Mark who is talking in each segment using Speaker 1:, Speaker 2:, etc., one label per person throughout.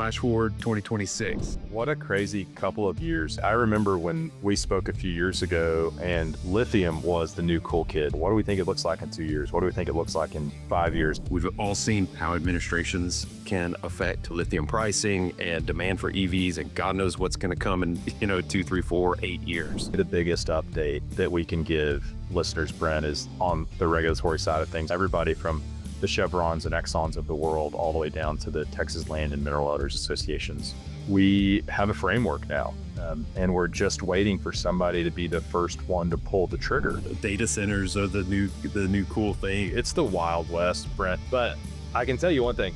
Speaker 1: Flash forward 2026.
Speaker 2: What a crazy couple of years. I remember when we spoke a few years ago and lithium was the new cool kid. What do we think it looks like in 2 years? What do we think it looks like in 5 years?
Speaker 1: We've all seen how administrations can affect lithium pricing and demand for EVs, and God knows what's going to come in, 2, 3, 4, 8 years.
Speaker 2: The biggest update that we can give listeners, Brent, is on the regulatory side of things. Everybody from the Chevrons and Exxons of the world, all the way down to the Texas Land and Mineral Owners Associations. We have a framework now, and we're just waiting for somebody to be the first one to pull the trigger.
Speaker 1: Data centers are the new cool thing.
Speaker 2: It's the Wild West, Brent. But I can tell you one thing,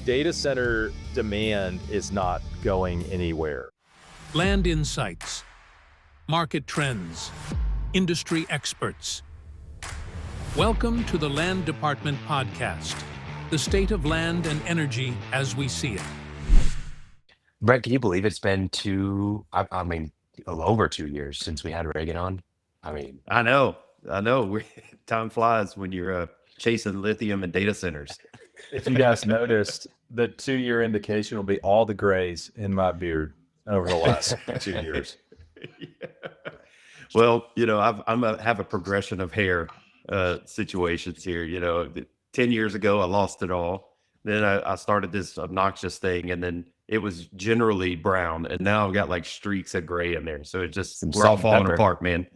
Speaker 2: data center demand is not going anywhere.
Speaker 3: Land insights, market trends, industry experts. Welcome to the Land Department Podcast, the state of land and energy as we see it.
Speaker 4: Brett, can you believe it's been over 2 years since we had Reagan on?
Speaker 1: I know. Time flies when you're chasing lithium and data centers.
Speaker 2: If you guys noticed, the 2-year indication will be all the grays in my beard over the last 2 years.
Speaker 1: Yeah. Well, I have a progression of hair situations here. 10 years ago, I lost it all. Then I started this obnoxious thing, and then it was generally brown, and now I've got like streaks of gray in there. So we're all falling apart, man.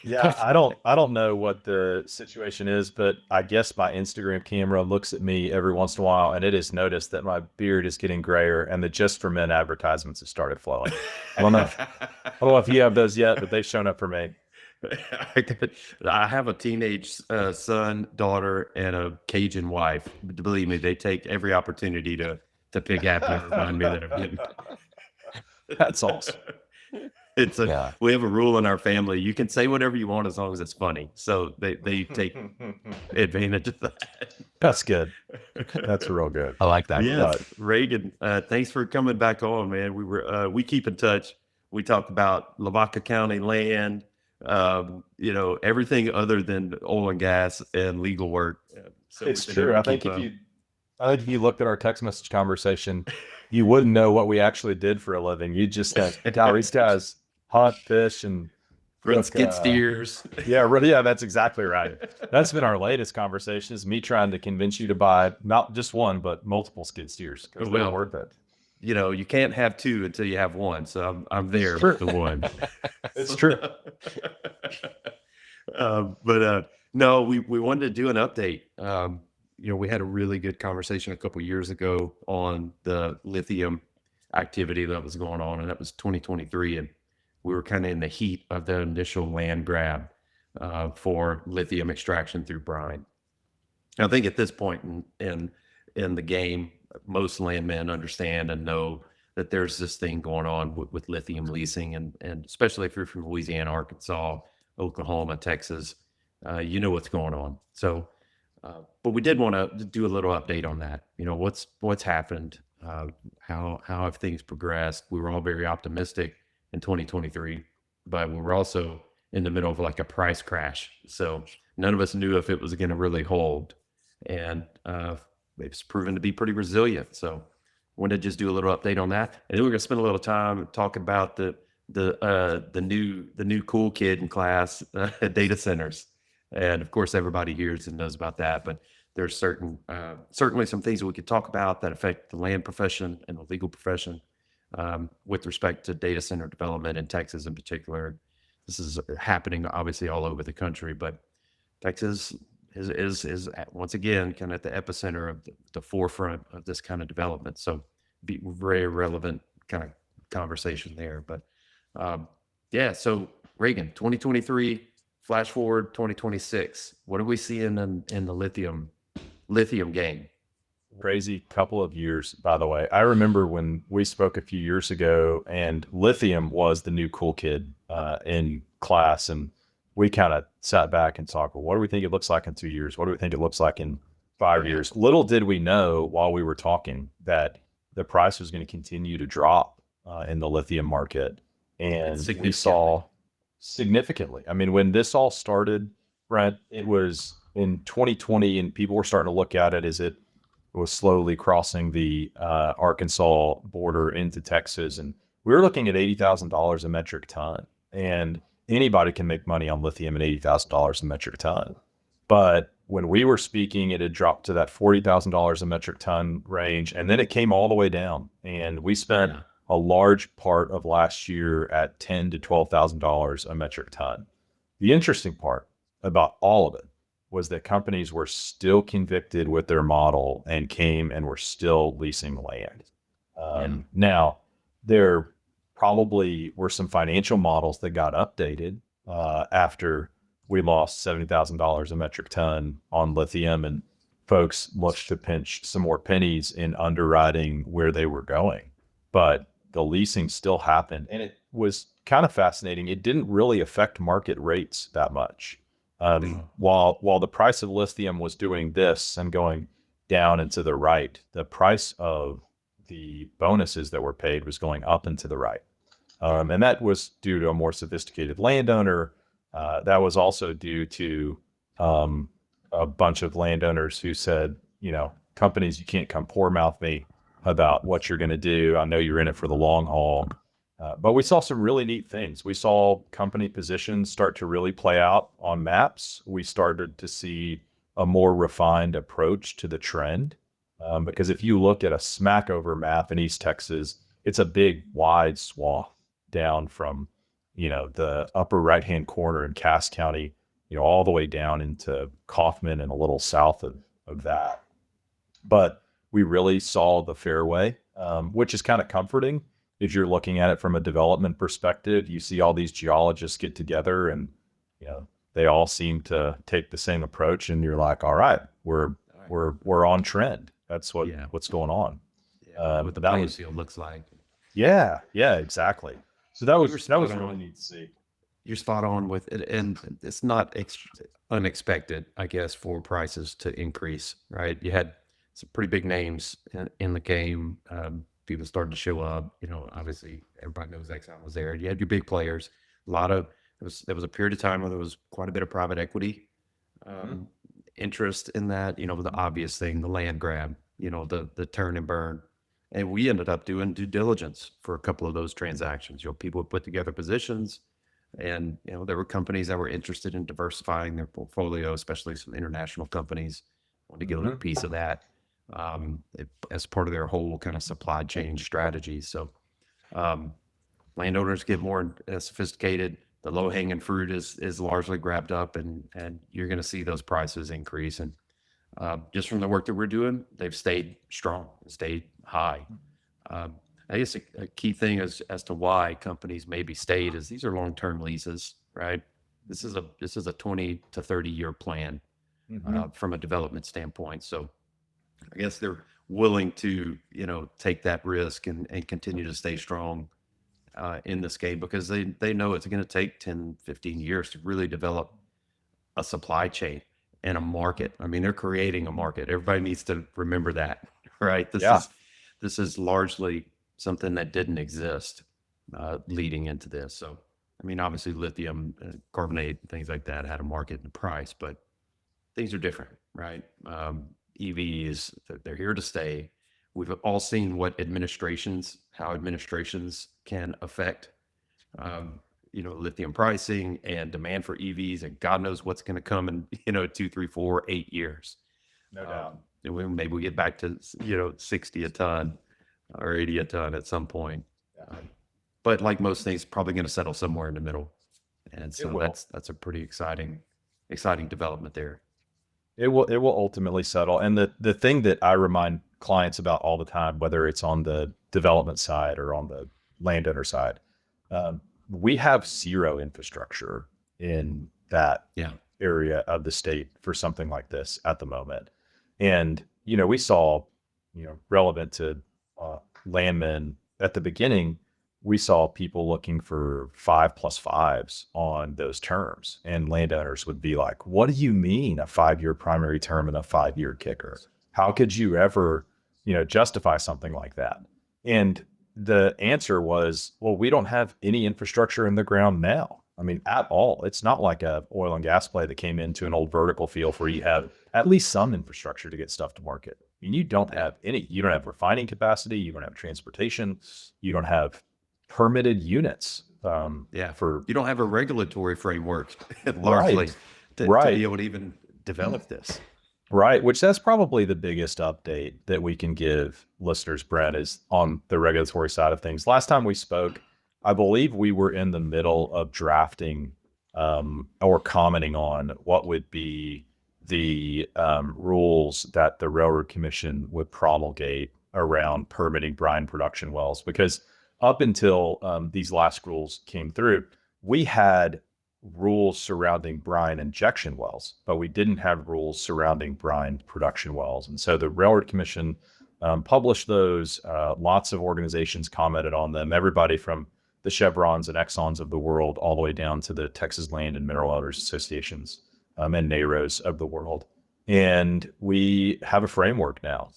Speaker 2: Yeah, I don't know what the situation is, but I guess my Instagram camera looks at me every once in a while, and it has noticed that my beard is getting grayer, and the Just for Men advertisements have started flowing. I don't know if you have those yet, but they've shown up for me.
Speaker 1: I have a teenage son, daughter, and a Cajun wife. Believe me, they take every opportunity to pick at me and remind me that I'm getting.
Speaker 2: That's awesome.
Speaker 1: We have a rule in our family. You can say whatever you want as long as it's funny. So they take advantage of that.
Speaker 2: That's good. That's real good.
Speaker 4: I like that.
Speaker 1: Yeah, Reagan, thanks for coming back on, man. We keep in touch. We talked about Lavaca County land, everything other than oil and gas and legal work. So
Speaker 2: it's true. I think if you looked at our text message conversation, you wouldn't know what we actually did for a living. You just said, these guys hunt, fish, and
Speaker 1: run skid steers.
Speaker 2: Yeah, that's exactly right. That's been our latest conversation, is me trying to convince you to buy not just one, but multiple skid steers, because they're worth it.
Speaker 1: You can't have two until you have one. So I'm there with the one.
Speaker 2: It's true.
Speaker 1: No, we wanted to do an update. We had a really good conversation a couple years ago on the lithium activity that was going on, and that was 2023. And we were kind of in the heat of the initial land grab for lithium extraction through brine. I think at this point in the game, most landmen understand and know that there's this thing going on with lithium leasing, and especially if you're from Louisiana, Arkansas, Oklahoma, Texas, you know what's going on. So, but we did want to do a little update on that. What's happened, how have things progressed. We were all very optimistic in 2023, but we were also in the middle of like a price crash. So none of us knew if it was going to really hold, and it's proven to be pretty resilient. So wanted to just do a little update on that, and then we're going to spend a little time talking about the new cool kid in class, data centers. And of course, everybody hears and knows about that, but there's certainly some things that we could talk about that affect the land profession and the legal profession with respect to data center development in Texas in particular. This is happening obviously all over the country, but Texas is once again kind of at the epicenter of the forefront of this kind of development. So be very relevant kind of conversation there. But so Reagan, 2023. Flash forward 2026. What are we seeing in the lithium game?
Speaker 2: Crazy couple of years, by the way. I remember when we spoke a few years ago, and lithium was the new cool kid in class, and we kind of sat back and talked, well, what do we think it looks like in 2 years? What do we think it looks like in 5 years? Little did we know while we were talking that the price was going to continue to drop in the lithium market, and we saw significantly. I mean, when this all started, Brent, it was in 2020, and people were starting to look at it. Is it was slowly crossing the Arkansas border into Texas. And we were looking at $80,000 a metric ton. And anybody can make money on lithium at $80,000 a metric ton. But when we were speaking, it had dropped to that $40,000 a metric ton range. And then it came all the way down. And we spent a large part of last year at $10,000 to $12,000 a metric ton. The interesting part about all of it was that companies were still convicted with their model and came and were still leasing land. Now, there probably were some financial models that got updated after we lost $70,000 a metric ton on lithium, and folks looked to pinch some more pennies in underwriting where they were going. But the leasing still happened, and it was kind of fascinating. It didn't really affect market rates that much. While the price of lithium was doing this and going down and to the right, the price of the bonuses that were paid was going up and to the right. And that was due to a more sophisticated landowner. That was also due to a bunch of landowners who said, companies, you can't come poor mouth me about what you're going to do. I know you're in it for the long haul. But we saw some really neat things. We saw company positions start to really play out on maps. We started to see a more refined approach to the trend. Because if you look at a Smackover map in East Texas, it's a big, wide swath down from, the upper right-hand corner in Cass County, all the way down into Kaufman and a little south of that. But we really saw the fairway, which is kind of comforting. If you're looking at it from a development perspective, you see all these geologists get together and, they all seem to take the same approach, and you're like, all right, we're on trend. That's what's going on.
Speaker 1: What the playing field looks like.
Speaker 2: Yeah, exactly. So that was really neat to see.
Speaker 1: You're spot on with it, and it's not unexpected, I guess, for prices to increase, right? You had some pretty big names in the game. People started to show up. Obviously, everybody knows Exxon was there. You had your big players. There was a period of time where there was quite a bit of private equity interest in that. The obvious thing, the land grab. The turn and burn. And we ended up doing due diligence for a couple of those transactions. People would put together positions, and there were companies that were interested in diversifying their portfolio, especially some international companies wanted to get a little piece of that as part of their whole kind of supply chain strategy. So landowners get more sophisticated. The low hanging fruit is largely grabbed up, and you're going to see those prices increase. And just from the work that we're doing, they've stayed strong, stayed high. I guess a key thing as to why companies maybe stayed is these are long-term leases, right? This is a 20 to 30 year plan from a development standpoint. So I guess they're willing to, take that risk and continue to stay strong in this game, because they know it's going to take 10, 15 years to really develop a supply chain and a market. I mean, they're creating a market. Everybody needs to remember that, right? This is largely something that didn't exist leading into this. So, I mean, obviously lithium carbonate, things like that had a market and a price, but things are different, right? EVs, they're here to stay. We've all seen how administrations can affect, lithium pricing and demand for EVs, and God knows what's going to come in, 2, 3, 4, 8 years.
Speaker 2: No doubt.
Speaker 1: And maybe we get back to, 60 a ton or 80 a ton at some point.
Speaker 2: Yeah.
Speaker 1: But like most things, probably going to settle somewhere in the middle. And so that's a pretty exciting development there.
Speaker 2: It will ultimately settle. And the thing that I remind clients about all the time, whether it's on the development side or on the landowner side, we have zero infrastructure in that area of the state for something like this at the moment. And, we saw, relevant to Landman at the beginning, we saw people looking for 5+5s on those terms. And landowners would be like, what do you mean a 5-year primary term and a 5-year kicker? How could you ever, justify something like that? And the answer was, well, we don't have any infrastructure in the ground now. I mean, at all. It's not like a oil and gas play that came into an old vertical field where you have at least some infrastructure to get stuff to market. and you don't have refining capacity, you don't have transportation, you don't have permitted units.
Speaker 1: You don't have a regulatory framework largely to be able to even develop this.
Speaker 2: Right, which that's probably the biggest update that we can give listeners, Brett, is on the regulatory side of things. Last time we spoke, I believe we were in the middle of drafting or commenting on what would be the rules that the Railroad Commission would promulgate around permitting brine production wells. Because up until these last rules came through, we had rules surrounding brine injection wells, but we didn't have rules surrounding brine production wells. And so the Railroad Commission published those. Lots of organizations commented on them, everybody from the Chevrons and Exxons of the world, all the way down to the Texas Land and Mineral Owners Associations and NAROs of the world. And we have a framework now,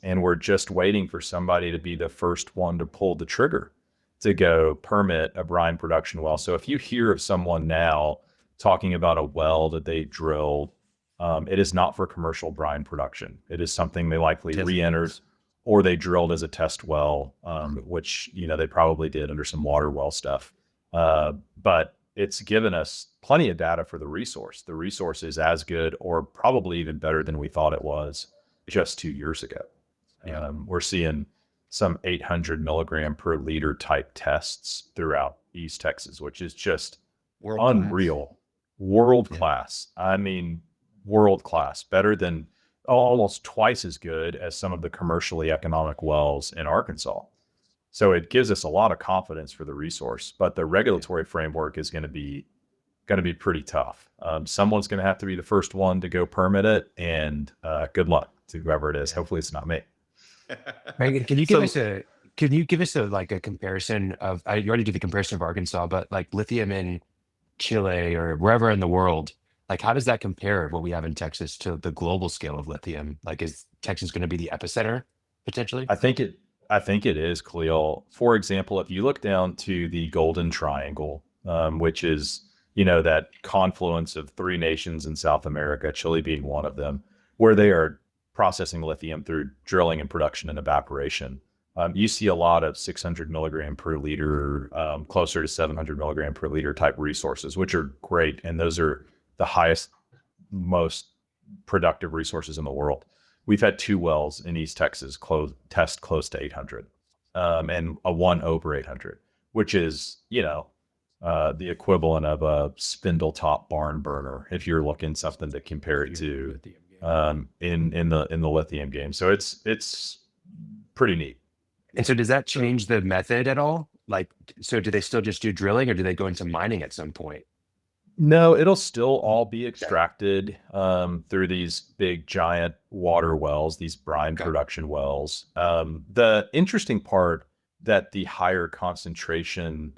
Speaker 2: and we're just waiting for somebody to be the first one to pull the trigger to go permit a brine production well. So if you hear of someone now talking about a well that they drilled, it is not for commercial brine production. It is something they likely re-entered or they drilled as a test well, which, they probably did under some water well stuff. But it's given us plenty of data for the resource. The resource is as good or probably even better than we thought it was just 2 years ago. We're seeing some 800 milligram per liter type tests throughout East Texas, which is just unreal. World class. I mean, world class, better than almost twice as good as some of the commercially economic wells in Arkansas. So it gives us a lot of confidence for the resource, but the regulatory framework is going to be pretty tough. Someone's going to have to be the first one to go permit it, and good luck to whoever it is. Hopefully it's not me.
Speaker 4: Reagan, can you give us a comparison of, you already did the comparison of Arkansas, but like lithium in Chile or wherever in the world, like how does that compare what we have in Texas to the global scale of lithium? Like, is Texas going to be the epicenter potentially?
Speaker 2: I think it is, Khalil. For example, if you look down to the Golden Triangle, which is, that confluence of three nations in South America, Chile being one of them, where they are processing lithium through drilling and production and evaporation. You see a lot of 600 milligram per liter, closer to 700 milligram per liter type resources, which are great. And those are the highest, most productive resources in the world. We've had 2 wells in East Texas test close to 800, and a one over 800, which is, the equivalent of a spindle top barn burner, if you're looking something to compare it to in the lithium game. So it's pretty neat.
Speaker 4: And so does that change the method at all? Like, so do they still just do drilling or do they go into mining at some point?
Speaker 2: No, it'll still all be extracted through these big giant water wells, these brine production wells. The interesting part that the higher concentration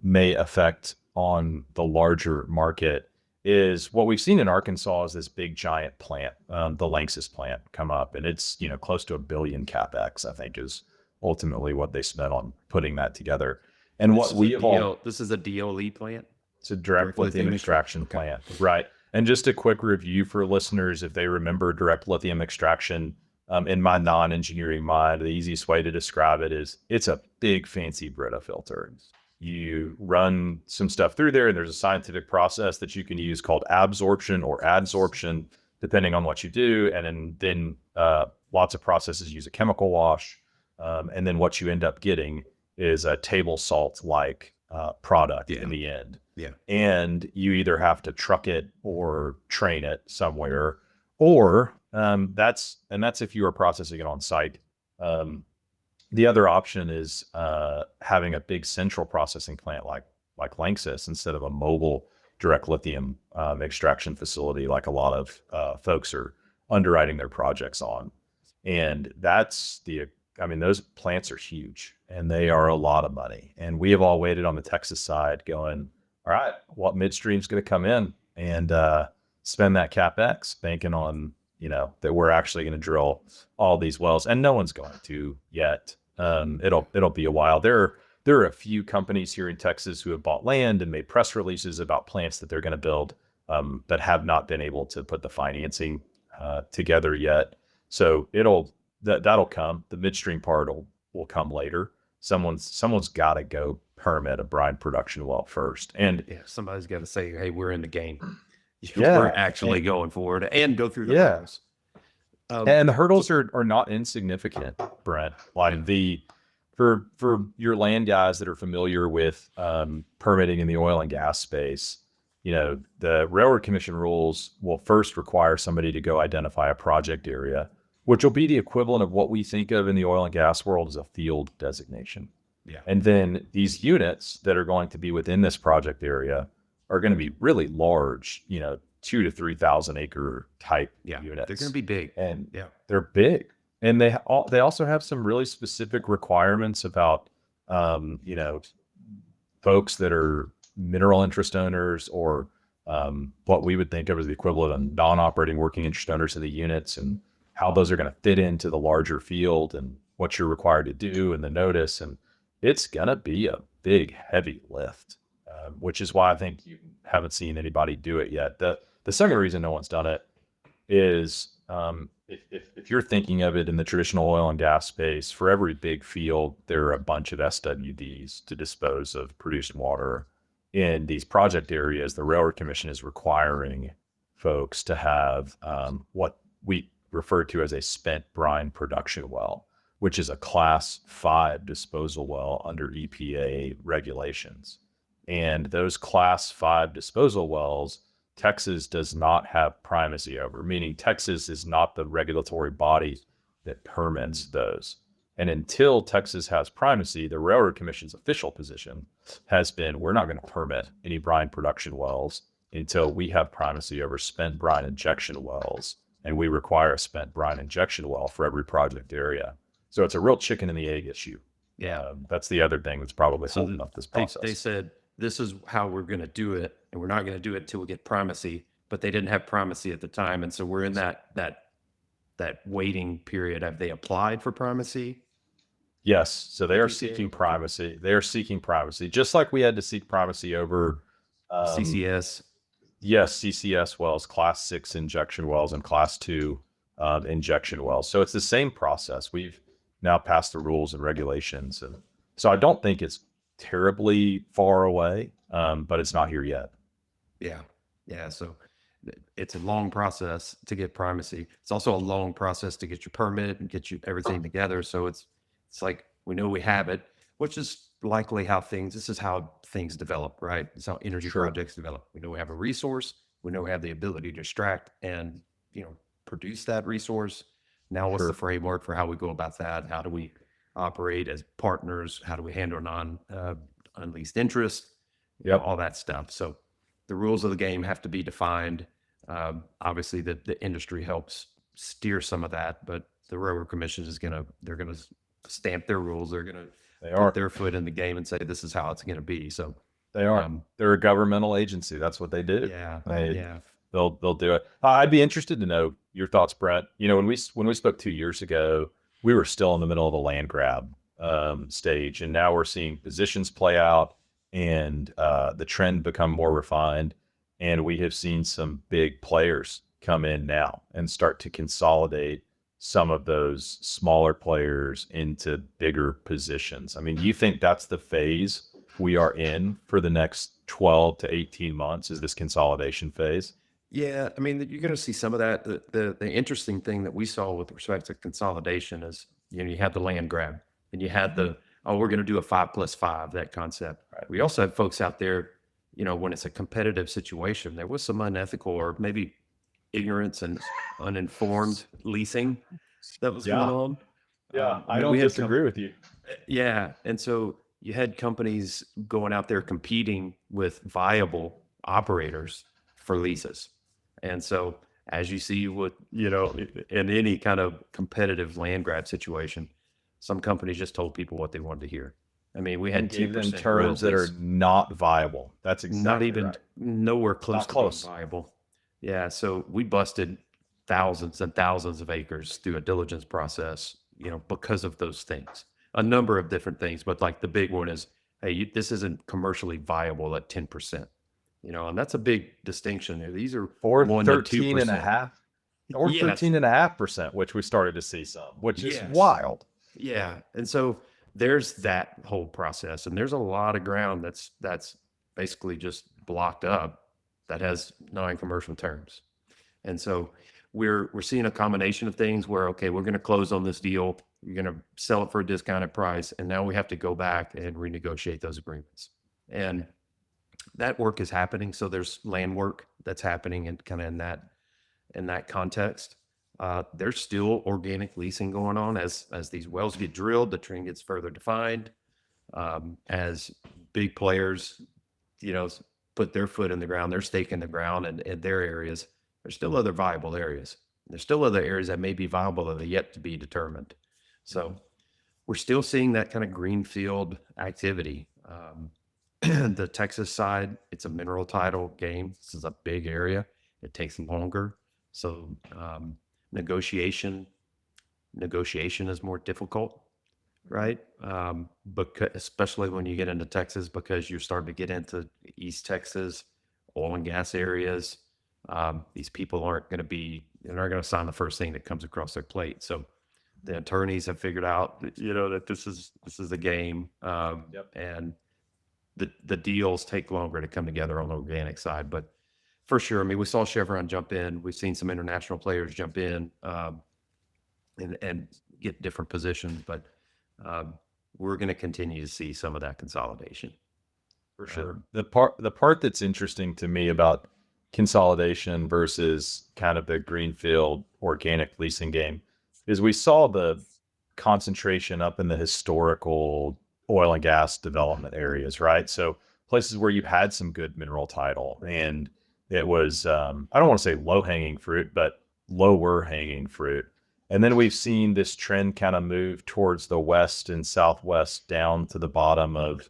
Speaker 2: may affect on the larger market is what we've seen in Arkansas is this big giant plant, the Lanxess plant, come up, and it's close to $1 billion CapEx, I think, is ultimately what they spent on putting that together. And
Speaker 1: this is a DLE plant.
Speaker 2: It's a direct lithium extraction plant, right? And just a quick review for listeners, if they remember direct lithium extraction, in my non-engineering mind, the easiest way to describe it is it's a big fancy Brita filter. You run some stuff through there, and there's a scientific process that you can use called absorption or adsorption, depending on what you do. And then lots of processes use a chemical wash. And then what you end up getting is a table salt like product in the end.
Speaker 1: Yeah.
Speaker 2: And you either have to truck it or train it somewhere, or that's if you are processing it on site. The other option is having a big central processing plant like Lanxess instead of a mobile direct lithium extraction facility like a lot of folks are underwriting their projects on. And those plants are huge and they are a lot of money. And we have all waited on the Texas side going, all right, what midstream is going to come in and spend that CapEx banking on, that we're actually going to drill all these wells, and no one's going to yet. It'll be a while. There are a few companies here in Texas who have bought land and made press releases about plants that they're going to build, but have not been able to put the financing together yet. So that'll come. The midstream part will come later. Someone's got to go permit a brine production well first. And
Speaker 1: Yeah, somebody's got to say, "Hey, we're in the game.
Speaker 2: yeah,
Speaker 1: We're actually going forward," and go through the
Speaker 2: yeah.
Speaker 1: rules.
Speaker 2: And the hurdles are not insignificant, Brent. Like for your land guys that are familiar with permitting in the oil and gas space, the Railroad Commission rules will first require somebody to go identify a project area, which will be the equivalent of what we think of in the oil and gas world as a field designation.
Speaker 1: Yeah.
Speaker 2: And then these units that are going to be within this project area are going to be really large, 2,000 to 3,000 acre type units.
Speaker 1: They're going to be big.
Speaker 2: And they're big. And they also have some really specific requirements about, folks that are mineral interest owners or what we would think of as the equivalent of non-operating working interest owners of the units, and how those are going to fit into the larger field and what you're required to do and the notice. And it's going to be a big, heavy lift, which is why I think you haven't seen anybody do it yet. The second reason no one's done it is if you're thinking of it in the traditional oil and gas space, for every big field, there are a bunch of SWDs to dispose of produced water. In these project areas, the Railroad Commission is requiring folks to have what we refer to as a spent brine production well, which is a Class 5 disposal well under EPA regulations. And those Class 5 disposal wells, Texas does not have primacy over, meaning Texas is not the regulatory body that permits those. And until Texas has primacy, the Railroad Commission's official position has been, we're not going to permit any brine production wells until we have primacy over spent brine injection wells. And we require a spent brine injection well for every project area. So it's a real chicken and the egg issue.
Speaker 1: Yeah.
Speaker 2: That's the other thing that's probably holding up this process.
Speaker 1: They said, this is how we're going to do it, and we're not going to do it until we get primacy, but they didn't have primacy at the time. And so we're in that waiting period. Have they applied for primacy?
Speaker 2: Yes. So they are seeking primacy. They are seeking primacy, just like we had to seek primacy over
Speaker 1: CCS.
Speaker 2: Yes, CCS wells, Class 6 injection wells, and Class 2 injection wells. So it's the same process. We've now passed the rules and regulations, and so I don't think it's terribly far away, but it's not here yet.
Speaker 1: Yeah. So it's a long process to get primacy. It's also a long process to get your permit and get you everything together. So it's like, we know we have it, which is likely this is how things develop, right? It's how energy projects develop. We know we have a resource. We know we have the ability to extract and, produce that resource. Now, what's the framework for how we go about that? How do we operate as partners? How do we handle unleased interest? All that stuff. So the rules of the game have to be defined. Obviously, the industry helps steer some of that, but the Railroad Commission they're going to stamp their rules. They're going to put their foot in the game and say, this is how it's going to be. So
Speaker 2: they are. They're a governmental agency. That's what they do.
Speaker 1: Yeah.
Speaker 2: They'll do it. I'd be interested to know your thoughts, Brent. When we spoke 2 years ago, we were still in the middle of a land grab stage, and now we're seeing positions play out and the trend become more refined, and we have seen some big players come in now and start to consolidate some of those smaller players into bigger positions. I mean, you think that's the phase we are in for the next 12 to 18 months, is this consolidation phase?
Speaker 1: Yeah, I mean, you're going to see some of that. The interesting thing that we saw with respect to consolidation is, you had the land grab, and you had we're going to do a 5+5, that concept. Right. We also have folks out there, when it's a competitive situation, there was some unethical or maybe ignorance and uninformed leasing that was going on.
Speaker 2: Yeah, I don't disagree with you.
Speaker 1: Yeah, and so you had companies going out there competing with viable operators for leases. And so as you see with, in any kind of competitive land grab situation, some companies just told people what they wanted to hear. I mean, we had 2%
Speaker 2: terms that are not viable. That's exactly
Speaker 1: not even
Speaker 2: right.
Speaker 1: Nowhere close
Speaker 2: Not
Speaker 1: to
Speaker 2: close.
Speaker 1: being viable. Yeah, so we busted thousands and thousands of acres through a diligence process, because of those things. A number of different things, but like the big one is, hey, this isn't commercially viable at 10%. And that's a big distinction. These are
Speaker 2: 4,
Speaker 1: 1
Speaker 2: 13
Speaker 1: to 2%.
Speaker 2: and a half. or
Speaker 1: Yes.
Speaker 2: 13.5%, which we started to see some, which is
Speaker 1: Yes.
Speaker 2: wild.
Speaker 1: Yeah. And so there's that whole process. And there's a lot of ground that's basically just blocked up that has non-commercial terms. And so we're seeing a combination of things where, okay, we're going to close on this deal. You're going to sell it for a discounted price. And now we have to go back and renegotiate those agreements. And that work is happening. So there's land work that's happening and kind of in that context. There's still organic leasing going on as these wells get drilled, the trend gets further defined. As big players, put their foot in the ground, their stake in the ground in their areas. There's still other viable areas. There's still other areas that may be viable that are yet to be determined. So we're still seeing that kind of greenfield activity. The Texas side, it's a mineral title game. This is a big area. It takes longer. So negotiation is more difficult, right? Because especially when you get into Texas, because you're starting to get into East Texas, oil and gas areas. These people they're not going to sign the first thing that comes across their plate. So the attorneys have figured out, that this is a game, and the deals take longer to come together on the organic side. But for sure, I mean, we saw Chevron jump in. We've seen some international players jump in and get different positions. But we're going to continue to see some of that consolidation.
Speaker 2: For sure. The part that's interesting to me about consolidation versus kind of the greenfield organic leasing game is we saw the concentration up in the historical oil and gas development areas, right? So places where you had some good mineral title, and it was, I don't want to say low hanging fruit, but lower hanging fruit. And then we've seen this trend kind of move towards the west and southwest down to the bottom of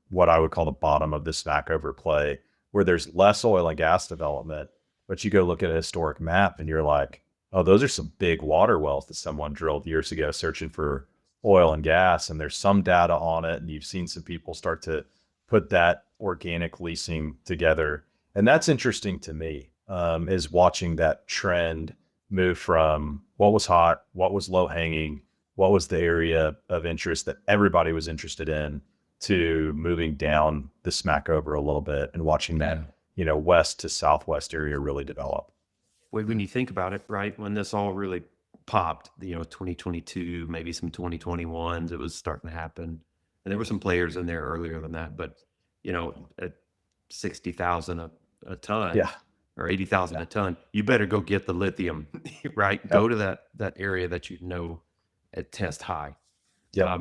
Speaker 2: what I would call the bottom of the Smackover play, where there's less oil and gas development, but you go look at a historic map and you're like, oh, those are some big water wells that someone drilled years ago searching for oil and gas. And there's some data on it. And you've seen some people start to put that organic leasing together. And that's interesting to me, is watching that trend move from what was hot, what was low hanging, what was the area of interest that everybody was interested in, to moving down the Smackover a little bit and watching that, west to southwest area really develop.
Speaker 1: When you think about it, right, when this all really popped, 2022, maybe some 2021s, it was starting to happen. And there were some players in there earlier than that, but, at 60,000 a ton, or 80,000 a ton, you better go get the lithium, right? Yep. Go to that area that at test high.
Speaker 2: Yeah.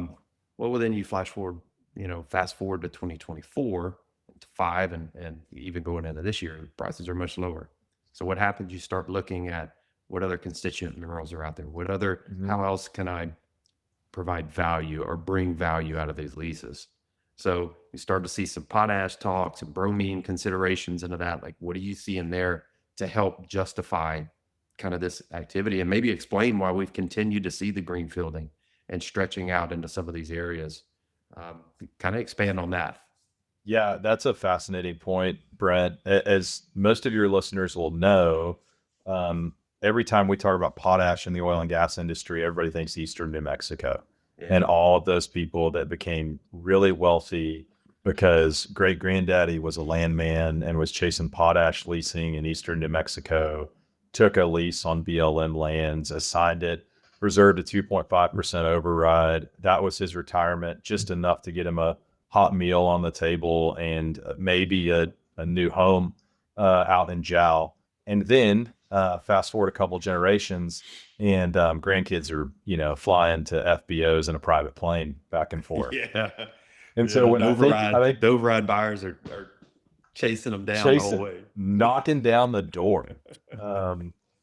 Speaker 1: Well, then you fast forward to 2024 to 5 and even going into this year, prices are much lower. So what happens? You start looking at what other constituent minerals are out there. How else can I provide value or bring value out of these leases? So you start to see some potash talks and bromine considerations into that. Like, what do you see in there to help justify kind of this activity, and maybe explain why we've continued to see the greenfielding and stretching out into some of these areas? Kind of expand on that.
Speaker 2: Yeah, that's a fascinating point, Brent. As most of your listeners will know, every time we talk about potash in the oil and gas industry, everybody thinks Eastern New Mexico. Yeah. And all of those people that became really wealthy because great granddaddy was a landman and was chasing potash leasing in Eastern New Mexico, took a lease on BLM lands, assigned it, reserved a 2.5% override. That was his retirement, just enough to get him a hot meal on the table and maybe a new home out in Jow. And then fast forward a couple generations, and grandkids are flying to FBOs in a private plane back and forth.
Speaker 1: Yeah.
Speaker 2: And so when I think
Speaker 1: the override buyers are chasing them down the whole way,
Speaker 2: knocking down the door.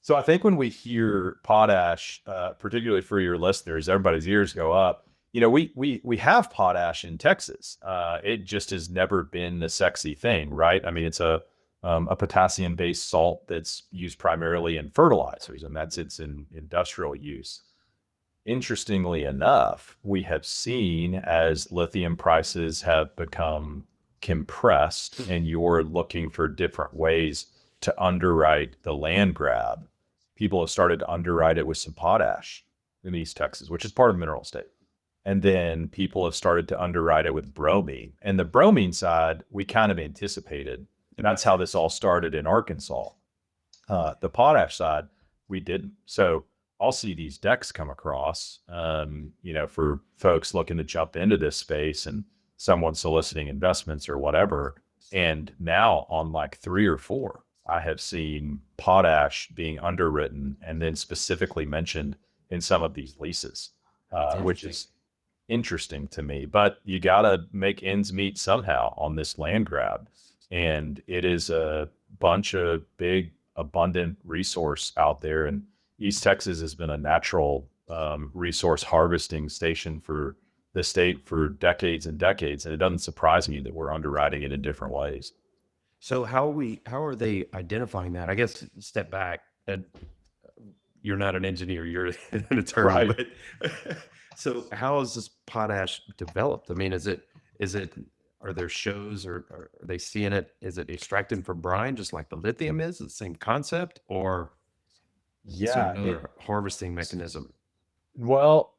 Speaker 2: So I think when we hear potash, particularly for your listeners, everybody's ears go up. We have potash in Texas. It just has never been a sexy thing, right? I mean, it's a potassium-based salt that's used primarily in fertilizers, and that's its in industrial use. Interestingly enough, we have seen as lithium prices have become compressed, and you're looking for different ways to underwrite the land grab, people have started to underwrite it with some potash in East Texas, which is part of Mineral State. And then people have started to underwrite it with bromine. And the bromine side, we kind of anticipated. And that's how this all started in Arkansas. The potash side, we didn't. So I'll see these decks come across, for folks looking to jump into this space and someone soliciting investments or whatever. And now on like 3 or 4, I have seen potash being underwritten and then specifically mentioned in some of these leases, which is interesting to me. But you got to make ends meet somehow on this land grab. And it is a bunch of big, abundant resource out there. And East Texas has been a natural resource harvesting station for the state for decades and decades. And it doesn't surprise me that we're underwriting it in different ways.
Speaker 1: So how are they identifying that? I guess step back, and you're not an engineer, you're an attorney,
Speaker 2: Right.
Speaker 1: but so how is this potash developed? I mean, are there shows or are they seeing it? Is it extracted from brine, just like the lithium is? The same concept, or is there another harvesting mechanism?
Speaker 2: Well,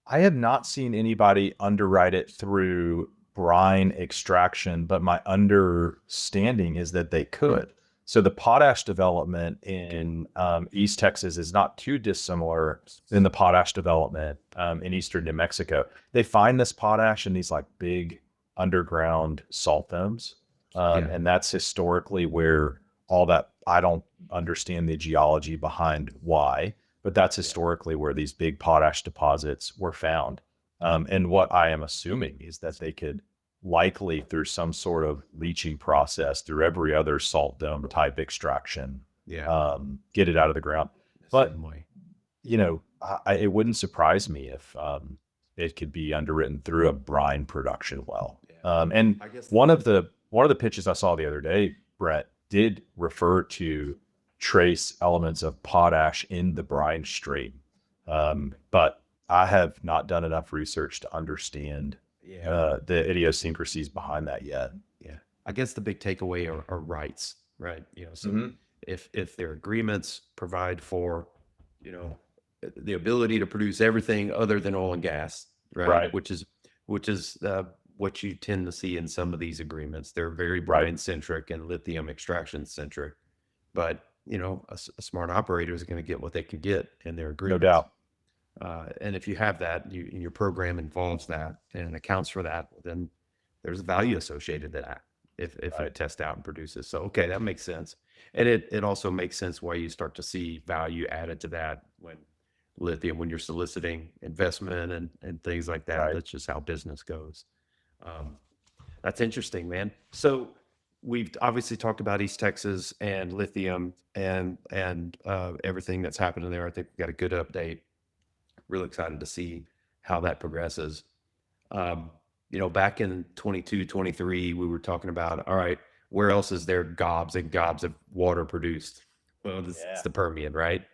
Speaker 2: I have not seen anybody underwrite it through brine extraction, but my understanding is that they could. So the potash development in East Texas is not too dissimilar than the potash development in eastern New Mexico. They find this potash in these like big underground salt domes. And that's historically where all that, I don't understand the geology behind why, but that's historically where these big potash deposits were found. And what I am assuming is that they could likely through some sort of leaching process, through every other salt dome type extraction, get it out of the ground. But, it wouldn't surprise me if it could be underwritten through a brine production well. And
Speaker 1: I guess
Speaker 2: one of the pitches I saw the other day, Brett, did refer to trace elements of potash in the brine stream. But I have not done enough research to understand the idiosyncrasies behind that yet.
Speaker 1: Yeah. I guess the big takeaway are rights, right? So if their agreements provide for, the ability to produce everything other than oil and gas, right? Which is what you tend to see in some of these agreements. They're very brine centric and lithium extraction centric, but a smart operator is going to get what they can get in their agreements.
Speaker 2: No doubt.
Speaker 1: And if you have that, your program involves that and accounts for that, then there's value associated to that if it tests out and produces. So, okay, that makes sense. And it also makes sense why you start to see value added to that when you're soliciting investment and things like that.
Speaker 2: Right.
Speaker 1: That's just how business goes. That's interesting, man. So we've obviously talked about East Texas and lithium and everything that's happening there. I think we got a good update. Really excited to see how that progresses. Back in 22, 23, we were talking about, all right, where else is there gobs and gobs of water produced? Well, it's the Permian, right?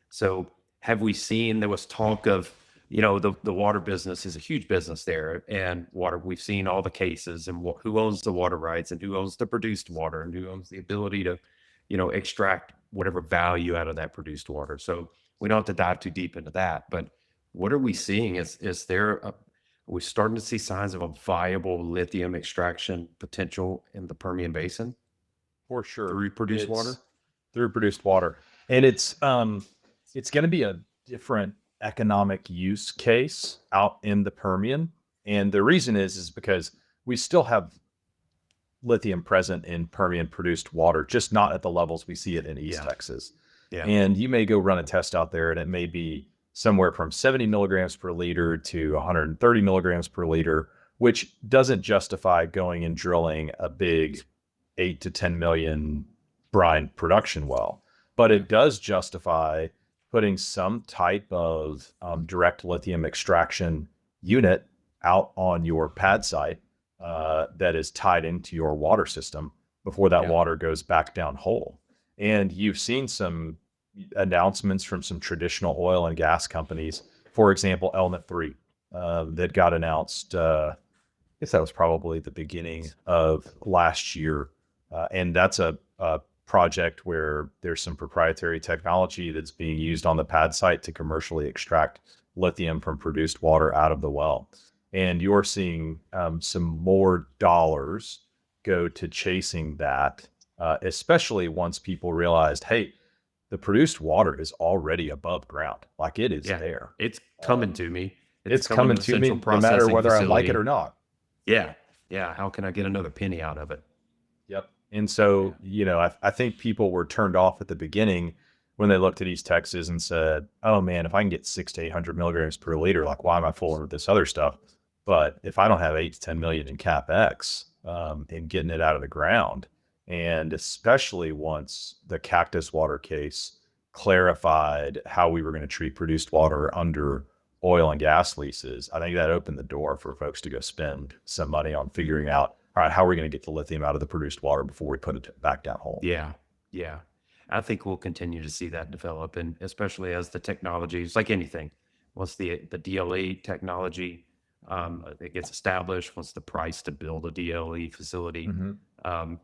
Speaker 1: So have we seen, there was talk of, the water business is a huge business there, and we've seen all the cases and who owns the water rights and who owns the produced water and who owns the ability to, extract whatever value out of that produced water. So we don't have to dive too deep into that, but what are we seeing? We're starting to see signs of a viable lithium extraction potential in the Permian Basin
Speaker 2: For sure.
Speaker 1: through produced water?
Speaker 2: Through produced water. And it's going to be a different economic use case out in the Permian. And the reason is because we still have lithium present in Permian produced water, just not at the levels we see it in East Texas. Yeah. And you may go run a test out there and it may be somewhere from 70 milligrams per liter to 130 milligrams per liter, which doesn't justify going and drilling a big 8 to 10 million brine production well. But it does justify putting some type of direct lithium extraction unit out on your pad site that is tied into your water system before that water goes back down hole. And you've seen some announcements from some traditional oil and gas companies, for example, Element 3, that got announced, I guess that was probably the beginning of last year. And that's a project where there's some proprietary technology that's being used on the pad site to commercially extract lithium from produced water out of the well. And you're seeing some more dollars go to chasing that, especially once people realized, hey, the produced water is already above ground. Like it is there.
Speaker 1: It's coming to me.
Speaker 2: It's coming
Speaker 1: the
Speaker 2: to me
Speaker 1: central
Speaker 2: no matter
Speaker 1: processing
Speaker 2: whether I like it
Speaker 1: facility.
Speaker 2: or not.
Speaker 1: Yeah. Yeah. How can I get another penny out of it?
Speaker 2: Yep. And so, you know, I think people were turned off at the beginning when they looked at East Texas and said, oh man, if I can get 600 to 800 milligrams per liter, like why am I fooling with this other stuff? But if I don't have 8 to 10 million in CapEx in getting it out of the ground, and especially once the Cactus water case clarified how we were going to treat produced water under oil and gas leases, I think that opened the door for folks to go spend some money on figuring out, all right, how are we going to get the lithium out of the produced water before we put it back down hole?
Speaker 1: Yeah. Yeah. I think we'll continue to see that develop, and especially as the technology, it's like anything. Once the DLE technology it gets established, once the price to build a DLE facility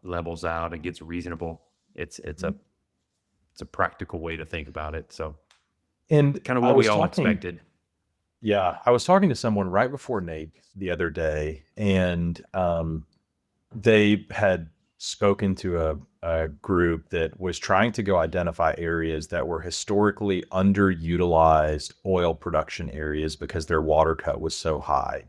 Speaker 1: levels out and gets reasonable, it's a practical way to think about it. So,
Speaker 2: and
Speaker 1: kind of what we all expected.
Speaker 2: Yeah, I was talking to someone right before Nate the other day, and they had spoken to a group that was trying to go identify areas that were historically underutilized oil production areas because their water cut was so high.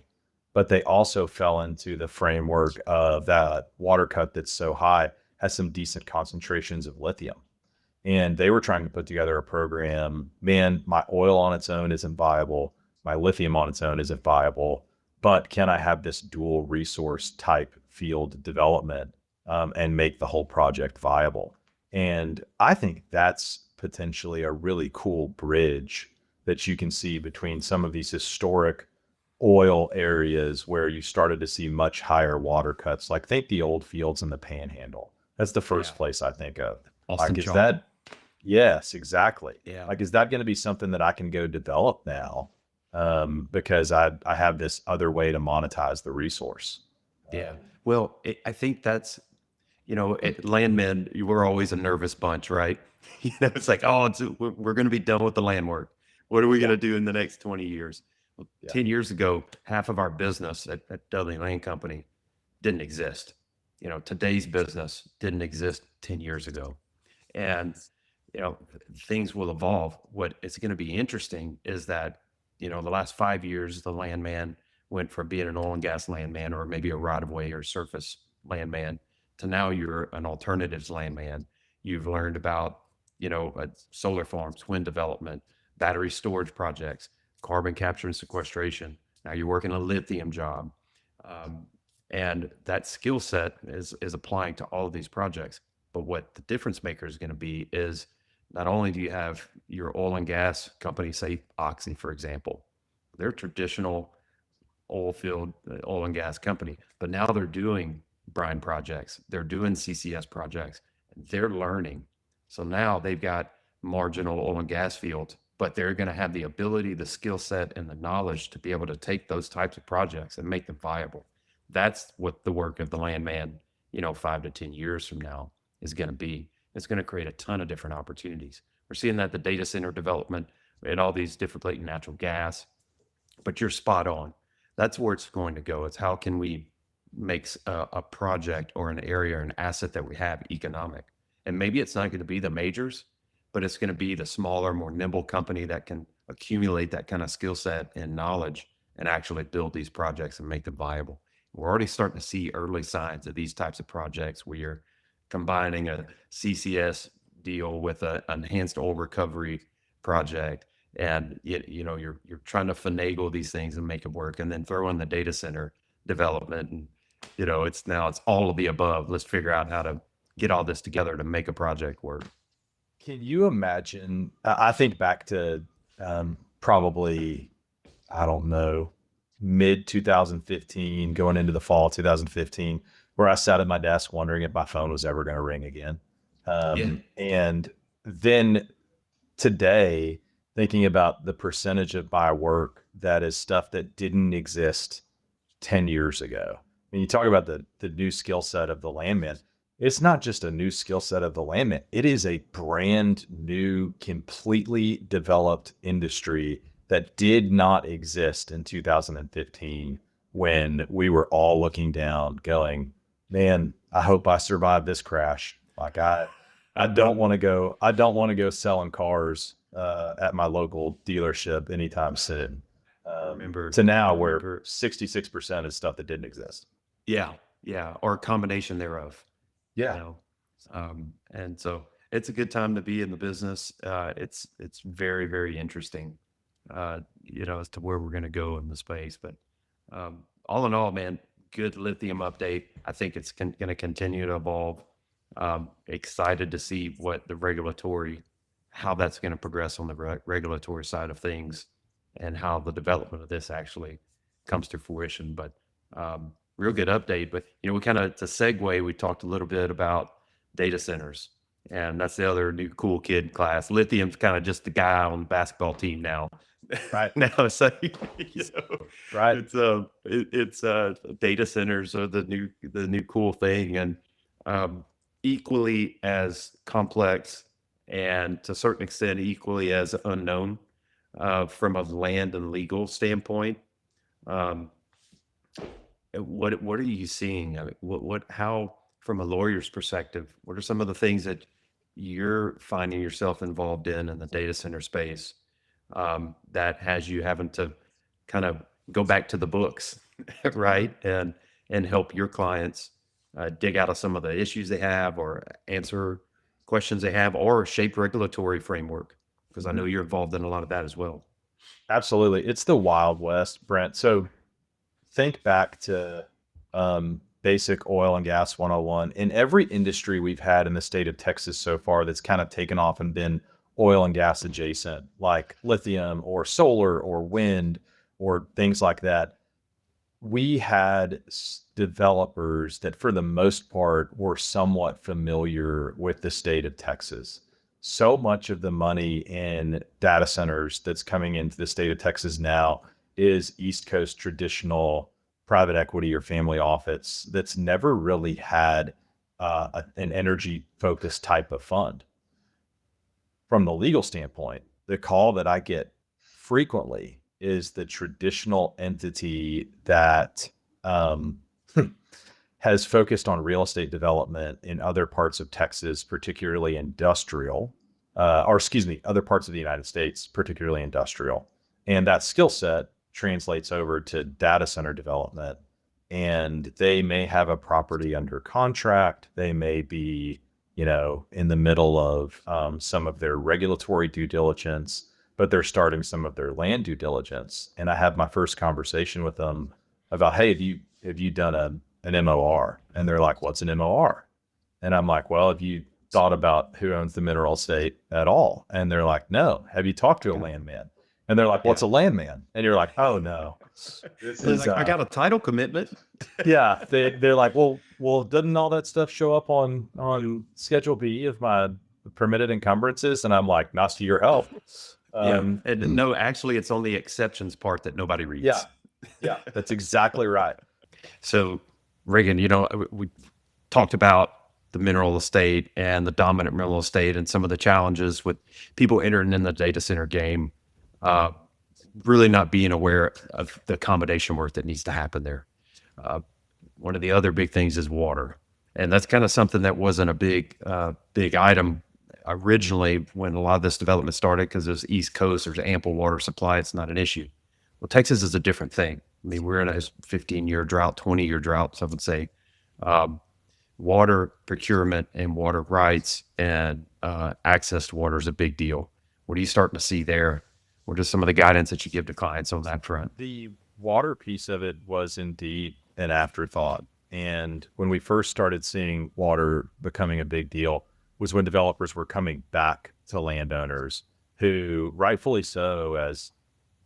Speaker 2: But they also fell into the framework of that water cut that's so high has some decent concentrations of lithium. And they were trying to put together a program. Man, my oil on its own isn't viable. My lithium on its own isn't viable. But can I have this dual resource type field development and make the whole project viable? And I think that's potentially a really cool bridge that you can see between some of these historic oil areas where you started to see much higher water cuts. Like think the old fields in the Panhandle. That's the first place I think of.
Speaker 1: Austin
Speaker 2: like, is
Speaker 1: Chalk.
Speaker 2: that? Yes, exactly.
Speaker 1: Yeah.
Speaker 2: Like, is that going to be something that I can go develop now? Because I have this other way to monetize the resource.
Speaker 1: Yeah. Well, I think that's, at Landman, you were always a nervous bunch, right? It's like, oh, we're going to be done with the land work. What are we going to do in the next 20 years? Well, 10 years ago, half of our business at Dudley Land Company didn't exist. Today's business didn't exist 10 years ago. And, things will evolve. What is going to be interesting is that, the last 5 years, the landman went from being an oil and gas landman or maybe a right of way or surface landman to now you're an alternatives landman. You've learned about, solar farms, wind development, battery storage projects, carbon capture and sequestration. Now you're working a lithium job. And that skill set is applying to all of these projects. But what the difference maker is going to be is not only do you have your oil and gas company, say Oxy, for example, they're traditional oil field, oil and gas company, but now they're doing brine projects. They're doing CCS projects. They're learning. So now they've got marginal oil and gas fields, but they're going to have the ability, the skill set, and the knowledge to be able to take those types of projects and make them viable. That's what the work of the landman, 5 to 10 years from now is going to be. It's going to create a ton of different opportunities. We're seeing that the data center development and all these different latent natural gas, but you're spot on. That's where it's going to go. It's how can we make a project or an area or an asset that we have economic? And maybe it's not going to be the majors, but it's going to be the smaller, more nimble company that can accumulate that kind of skill set and knowledge and actually build these projects and make them viable. We're already starting to see early signs of these types of projects where you're combining a CCS deal with an enhanced oil recovery project, and you're trying to finagle these things and make it work, and then throw in the data center development, and it's all of the above. Let's figure out how to get all this together to make a project work.
Speaker 2: Can you imagine? I think back to probably, I don't know, mid 2015, going into the fall 2015, where I sat at my desk wondering if my phone was ever going to ring again. And then today, thinking about the percentage of my work that is stuff that didn't exist 10 years ago. I mean, you talk about the new skill set of the landman. it's not just a new skill set of the landman. It is a brand new, completely developed industry that did not exist in 2015 when we were all looking down going, man, I hope I survive this crash. Like I don't want to go selling cars at my local dealership anytime soon.
Speaker 1: Remember,
Speaker 2: To now
Speaker 1: I
Speaker 2: where
Speaker 1: remember,
Speaker 2: 66% is stuff that didn't exist.
Speaker 1: yeah, or a combination thereof. You
Speaker 2: Yeah.
Speaker 1: know, and so it's a good time to be in the business. It's very, very interesting, as to where we're going to go in the space. But all in all, man, good lithium update. I think it's going to continue to evolve. Excited to see what the how that's going to progress on the regulatory side of things, and how the development of this actually comes to fruition. But real good update. But we kind of, to segue, we talked a little bit about data centers, and that's the other new cool kid class. Lithium's kind of just the guy on the basketball team now.
Speaker 2: Right.
Speaker 1: Now, so
Speaker 2: Right.
Speaker 1: it's data centers are the new cool thing, and equally as complex, and to a certain extent equally as unknown from a land and legal standpoint. Um, what are you seeing? I mean, how, from a lawyer's perspective, what are some of the things that you're finding yourself involved in the data center space, that has you having to kind of go back to the books, right? And help your clients dig out of some of the issues they have, or answer questions they have, or shape regulatory framework, because I know you're involved in a lot of that as well.
Speaker 2: Absolutely. It's the Wild West, Brent. So think back to basic oil and gas 101. In every industry we've had in the state of Texas so far that's kind of taken off and been oil and gas adjacent, like lithium or solar or wind or things like that, we had developers that for the most part were somewhat familiar with the state of Texas. So much of the money in data centers that's coming into the state of Texas now is East Coast traditional private equity or family office that's never really had an energy focused type of fund. From the legal standpoint, the call that I get frequently is the traditional entity that has focused on real estate development in other parts of Texas, particularly industrial, other parts of the United States, particularly industrial. And that skill set translates over to data center development. And they may have a property under contract. They may be, in the middle of some of their regulatory due diligence, but they're starting some of their land due diligence. And I have my first conversation with them about, hey, have you done an MOR? And they're like, what's an MOR? And I'm like, well, have you thought about who owns the mineral estate at all? And they're like, no. Have you talked to a landman? And they're like, what's a landman? And you're like, oh no. This is,
Speaker 1: I got a title commitment.
Speaker 2: yeah. They're like, well, doesn't all that stuff show up on Schedule B of my permitted encumbrances? And I'm like, not to your help.
Speaker 1: And no, actually, it's on the exceptions part that nobody reads.
Speaker 2: Yeah, that's exactly right.
Speaker 1: So, Reagan, we talked about the mineral estate and the dominant mineral estate, and some of the challenges with people entering in the data center game, really not being aware of the accommodation work that needs to happen there. One of the other big things is water, and that's kind of something that wasn't a big item originally when a lot of this development started, because there's East Coast, there's ample water supply. It's not an issue. Well, Texas is a different thing. I mean, we're in a 15-year drought, 20-year drought, some would say. Water procurement and water rights and access to water is a big deal. What are you starting to see there? What are some of the guidance that you give to clients on that front?
Speaker 2: The water piece of it was indeed an afterthought. And when we first started seeing water becoming a big deal was when developers were coming back to landowners who, rightfully so, as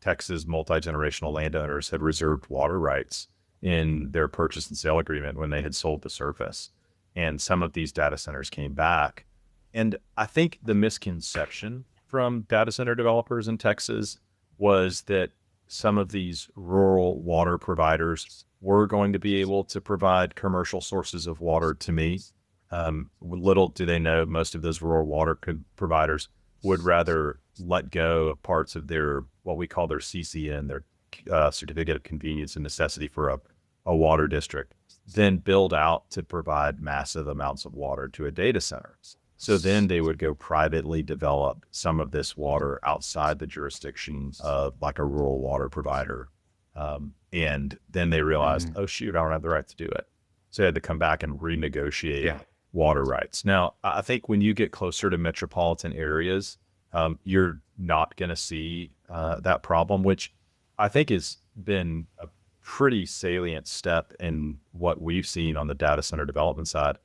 Speaker 2: Texas multi-generational landowners, had reserved water rights in their purchase and sale agreement when they had sold the surface. And some of these data centers came back. And I think the misconception from data center developers in Texas was that some of these rural water providers were going to be able to provide commercial sources of water to me. Little do they know, most of those rural water providers would rather let go of parts of their, what we call their CCN, their certificate of convenience and necessity for a water district, then build out to provide massive amounts of water to a data center. So then they would go privately develop some of this water outside the jurisdiction of like a rural water provider. And then they realized, oh shoot, I don't have the right to do it. So they had to come back and renegotiate water rights. Now, I think when you get closer to metropolitan areas, you're not going to see that problem, which I think has been a pretty salient step in what we've seen on the data center development side.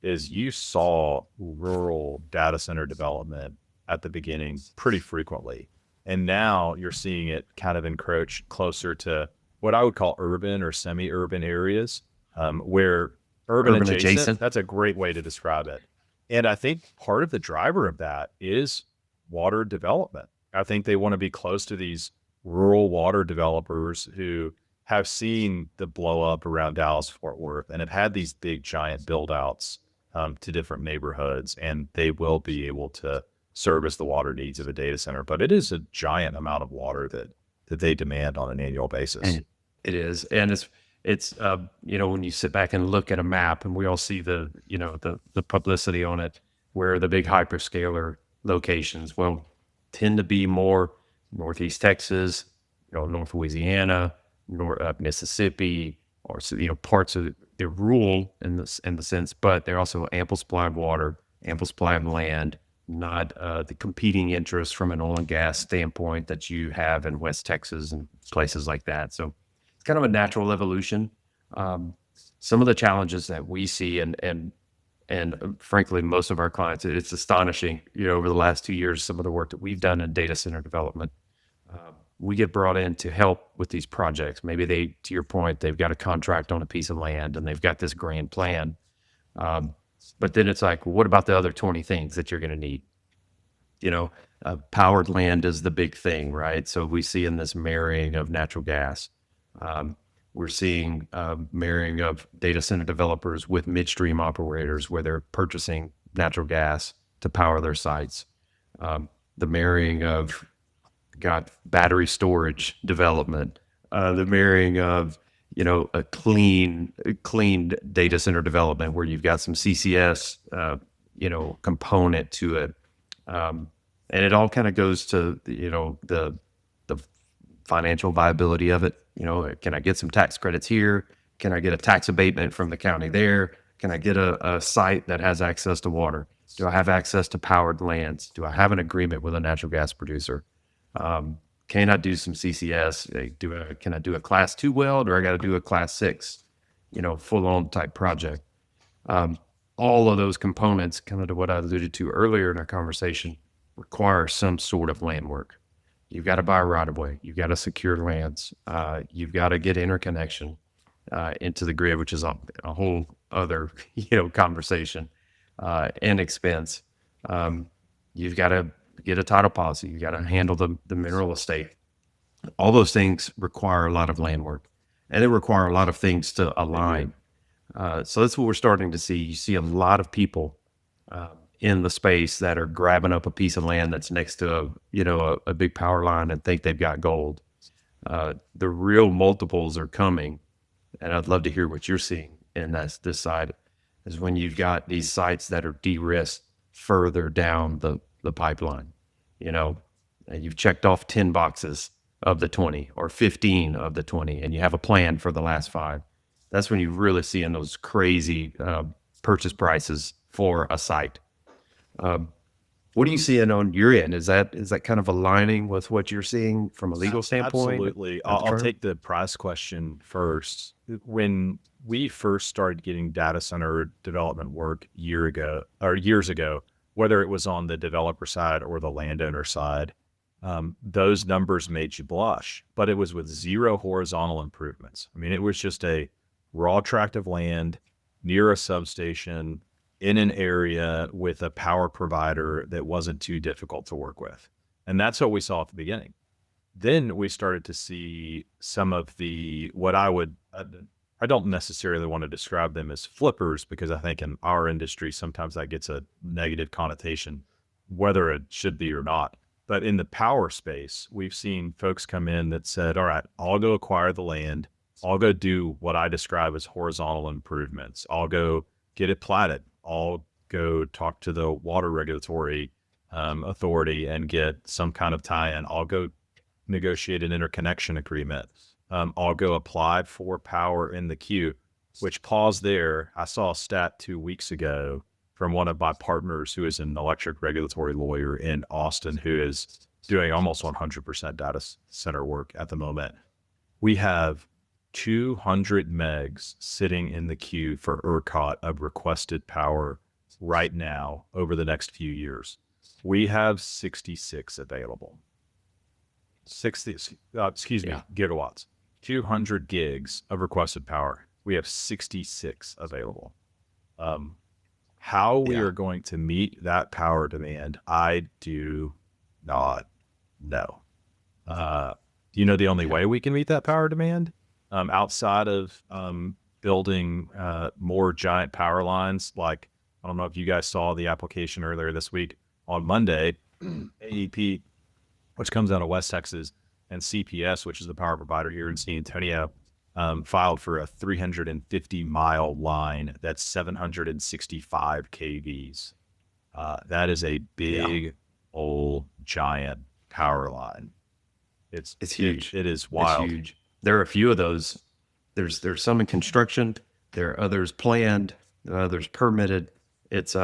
Speaker 2: Is you saw rural data center development at the beginning pretty frequently. And now you're seeing it kind of encroach closer to what I would call urban or semi-urban areas, where urban adjacent, that's a great way to describe it. And I think part of the driver of that is water development. I think they want to be close to these rural water developers who have seen the blow up around Dallas, Fort Worth, and have had these big giant build outs to different neighborhoods, and they will be able to service the water needs of a data center. But it is a giant amount of water that they demand on an annual basis.
Speaker 1: And it is. And it's when you sit back and look at a map, and we all see the publicity on it, where the big hyperscaler locations tend to be more Northeast Texas, North Louisiana, Mississippi, or parts of they're rural in the sense, but they're also ample supply of water, ample supply of land, not the competing interests from an oil and gas standpoint that you have in West Texas and places like that. So it's kind of a natural evolution. Some of the challenges that we see, and frankly, most of our clients, it's astonishing, over the last 2 years, some of the work that we've done in data center development. We get brought in to help with these projects. Maybe to your point, they've got a contract on a piece of land and they've got this grand plan. But then it's like, well, what about the other 20 things that you're going to need? Powered land is the big thing, right? So we see in this marrying of natural gas. We're seeing marrying of data center developers with midstream operators where they're purchasing natural gas to power their sites. The marrying of battery storage development, the marrying of, a clean data center development where you've got some CCS, component to it. And it all kind of goes to, the financial viability of it. Can I get some tax credits here? Can I get a tax abatement from the county there? Can I get a site that has access to water? Do I have access to powered lands? Do I have an agreement with a natural gas producer? Can I do some CCS? Can I do a class 2 well, or I got to do a class 6, full on type project? All of those components, kind of to what I alluded to earlier in our conversation, require some sort of land work. You've got to buy a right of way. You've got to secure lands. You've got to get interconnection into the grid, which is a whole other, conversation and expense. You've got to get a title policy. You got to handle the mineral estate. All those things require a lot of land work, and they require a lot of things to align. So that's what we're starting to see. You see a lot of people in the space that are grabbing up a piece of land that's next to a big power line and think they've got gold. The real multiples are coming, and I'd love to hear what you're seeing. And that's this side is when you've got these sites that are de-risked further down the pipeline. You've checked off 10 boxes of the 20 or 15 of the 20, and you have a plan for the last 5. That's when you really see in those crazy purchase prices for a site. What are you seeing on your end? Is that kind of aligning with what you're seing from a legal standpoint?
Speaker 2: Absolutely. I'll take the price question first. When we first started getting data center development work years ago, whether it was on the developer side or the landowner side, those numbers made you blush, but it was with zero horizontal improvements. I mean, it was just a raw tract of land near a substation in an area with a power provider that wasn't too difficult to work with. And that's what we saw at the beginning. Then we started to see some of the, what I would I don't necessarily want to describe them as flippers, because I think in our industry, sometimes that gets a negative connotation, whether it should be or not. But in the power space, we've seen folks come in that said, all right, I'll go acquire the land. I'll go do what I describe as horizontal improvements. I'll go get it platted. I'll go talk to the water regulatory authority and get some kind of tie-in. I'll go negotiate an interconnection agreement. I'll go apply for power in the queue, which, pause there. I saw a stat 2 weeks ago from one of my partners who is an electric regulatory lawyer in Austin, who is doing almost 100% data center work at the moment. We have 200 megs sitting in the queue for ERCOT of requested power right now over the next few years. We have 66 available. 60, gigawatts. 200 gigs of requested power. We have 66 available. How we are going to meet that power demand, I do not know. Do you know the only way we can meet that power demand? Outside of building more giant power lines, like, I don't know if you guys saw the application earlier this week. On Monday, AEP, which comes out of West Texas, and CPS, which is the power provider here in San Antonio, filed for a 350-mile line that's 765 kVs. That is a big, old, giant power line. It's
Speaker 1: huge.
Speaker 2: It is wild.
Speaker 1: It's huge. There are a few of those. There's some in construction. There are others planned. Others permitted. It's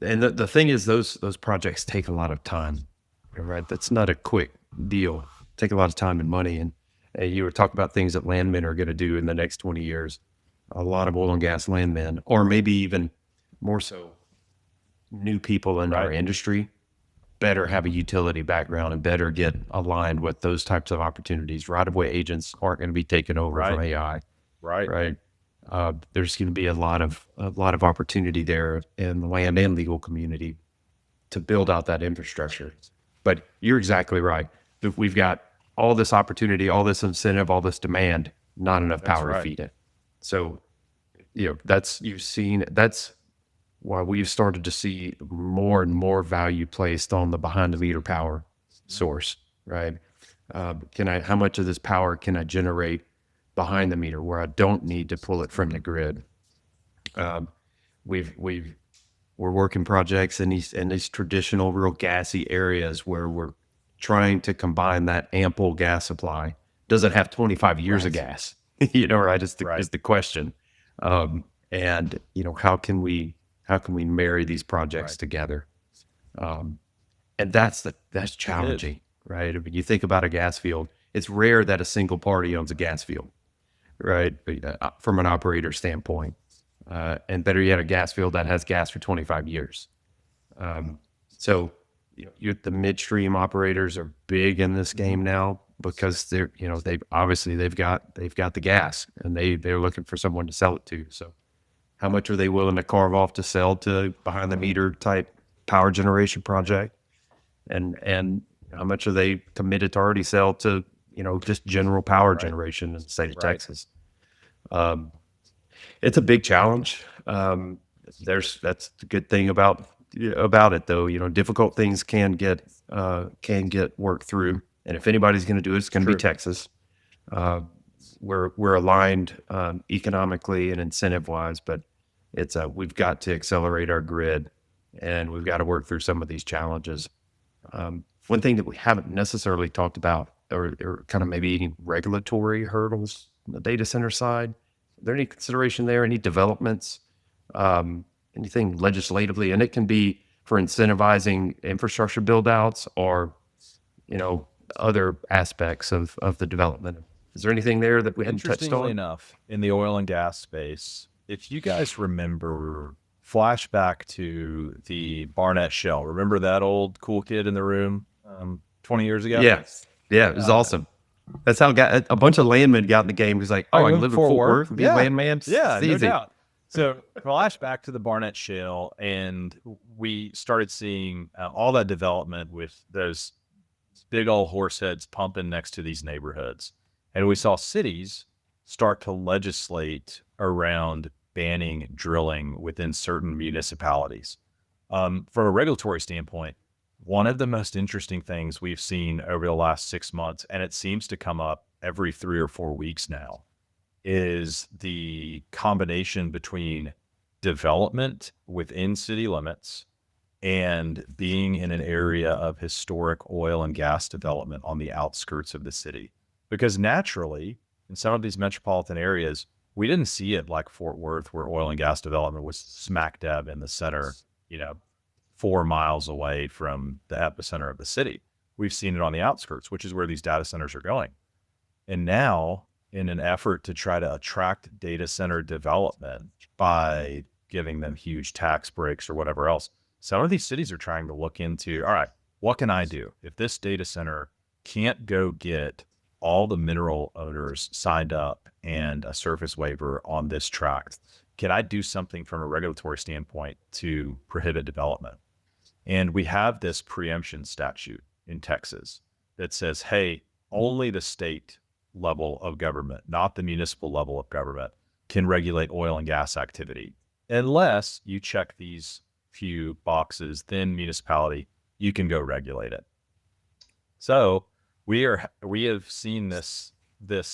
Speaker 1: and the thing is, those projects take a lot of time. Right? That's not a quick deal. Take a lot of time and money. And you were talking about things that landmen are going to do in the next 20 years. A lot of oil and gas landmen, or maybe even more so, new people in our industry, better have a utility background and better get aligned with those types of opportunities. Right-of-way agents aren't going to be taken over from AI. Right. There's going to be a lot of opportunity there in the land and legal community to build out that infrastructure. But you're exactly right. If we've got all this opportunity, all this incentive, all this demand, not enough power to feed it. So, that's why we've started to see more and more value placed on the behind the meter power source, right? How much of this power can I generate behind the meter where I don't need to pull it from the grid? We're working projects in these traditional, real gassy areas where we're trying to combine that ample gas supply. Does it have 25 years of gas? Right? Is the question. And how can we marry these projects together? And that's challenging, right? I mean, you think about a gas field. It's rare that a single party owns a gas field, right? From an operator standpoint. And better yet, a gas field that has gas for 25 years. So the midstream operators are big in this game now because they've got the gas and they're looking for someone to sell it to. So how much are they willing to carve off to sell to behind the meter type power generation project? And how much are they committed to already sell to, just general power generation in the state of Texas? It's a big challenge. That's the good thing about it though. Difficult things can get worked through. And if anybody's going to do it, it's going to be Texas. We're aligned economically and incentive wise, but we've got to accelerate our grid and we've got to work through some of these challenges. One thing that we haven't necessarily talked about or kind of maybe any regulatory hurdles on the data center side. Is there any consideration there? Any developments? Anything legislatively? And it can be for incentivizing infrastructure build outs or, other aspects of the development. Is there anything there that we hadn't touched on?
Speaker 2: Interestingly enough, in the oil and gas space, if you guys remember, flashback to the Barnett Shell. Remember that old cool kid in the room 20 years ago?
Speaker 1: Yes. Yeah, it was awesome. That's how a bunch of landmen got in the game. He was like, I can live in Fort Worth and be a landman.
Speaker 2: Yeah,
Speaker 1: it's
Speaker 2: no
Speaker 1: easy.
Speaker 2: doubt. So flashback to the Barnett Shale, and we started seeing all that development with those big old horse heads pumping next to these neighborhoods. And we saw cities start to legislate around banning drilling within certain municipalities. From a regulatory standpoint, one of the most interesting things we've seen over the last 6 months, and it seems to come up every 3 or 4 weeks now, is the combination between development within city limits and being in an area of historic oil and gas development on the outskirts of the city. Because naturally, in some of these metropolitan areas, we didn't see it like Fort Worth, where oil and gas development was smack dab in the center, 4 miles away from the epicenter of the city. We've seen it on the outskirts, which is where these data centers are going. And now, in an effort to try to attract data center development by giving them huge tax breaks or whatever else, some of these cities are trying to look into, all right, what can I do? If this data center can't go get all the mineral owners signed up and a surface waiver on this tract, can I do something from a regulatory standpoint to prohibit development? And we have this preemption statute in Texas that says, hey, only the state level of government, not the municipal level of government, can regulate oil and gas activity. Unless you check these few boxes, then municipality, you can go regulate it. So we have seen this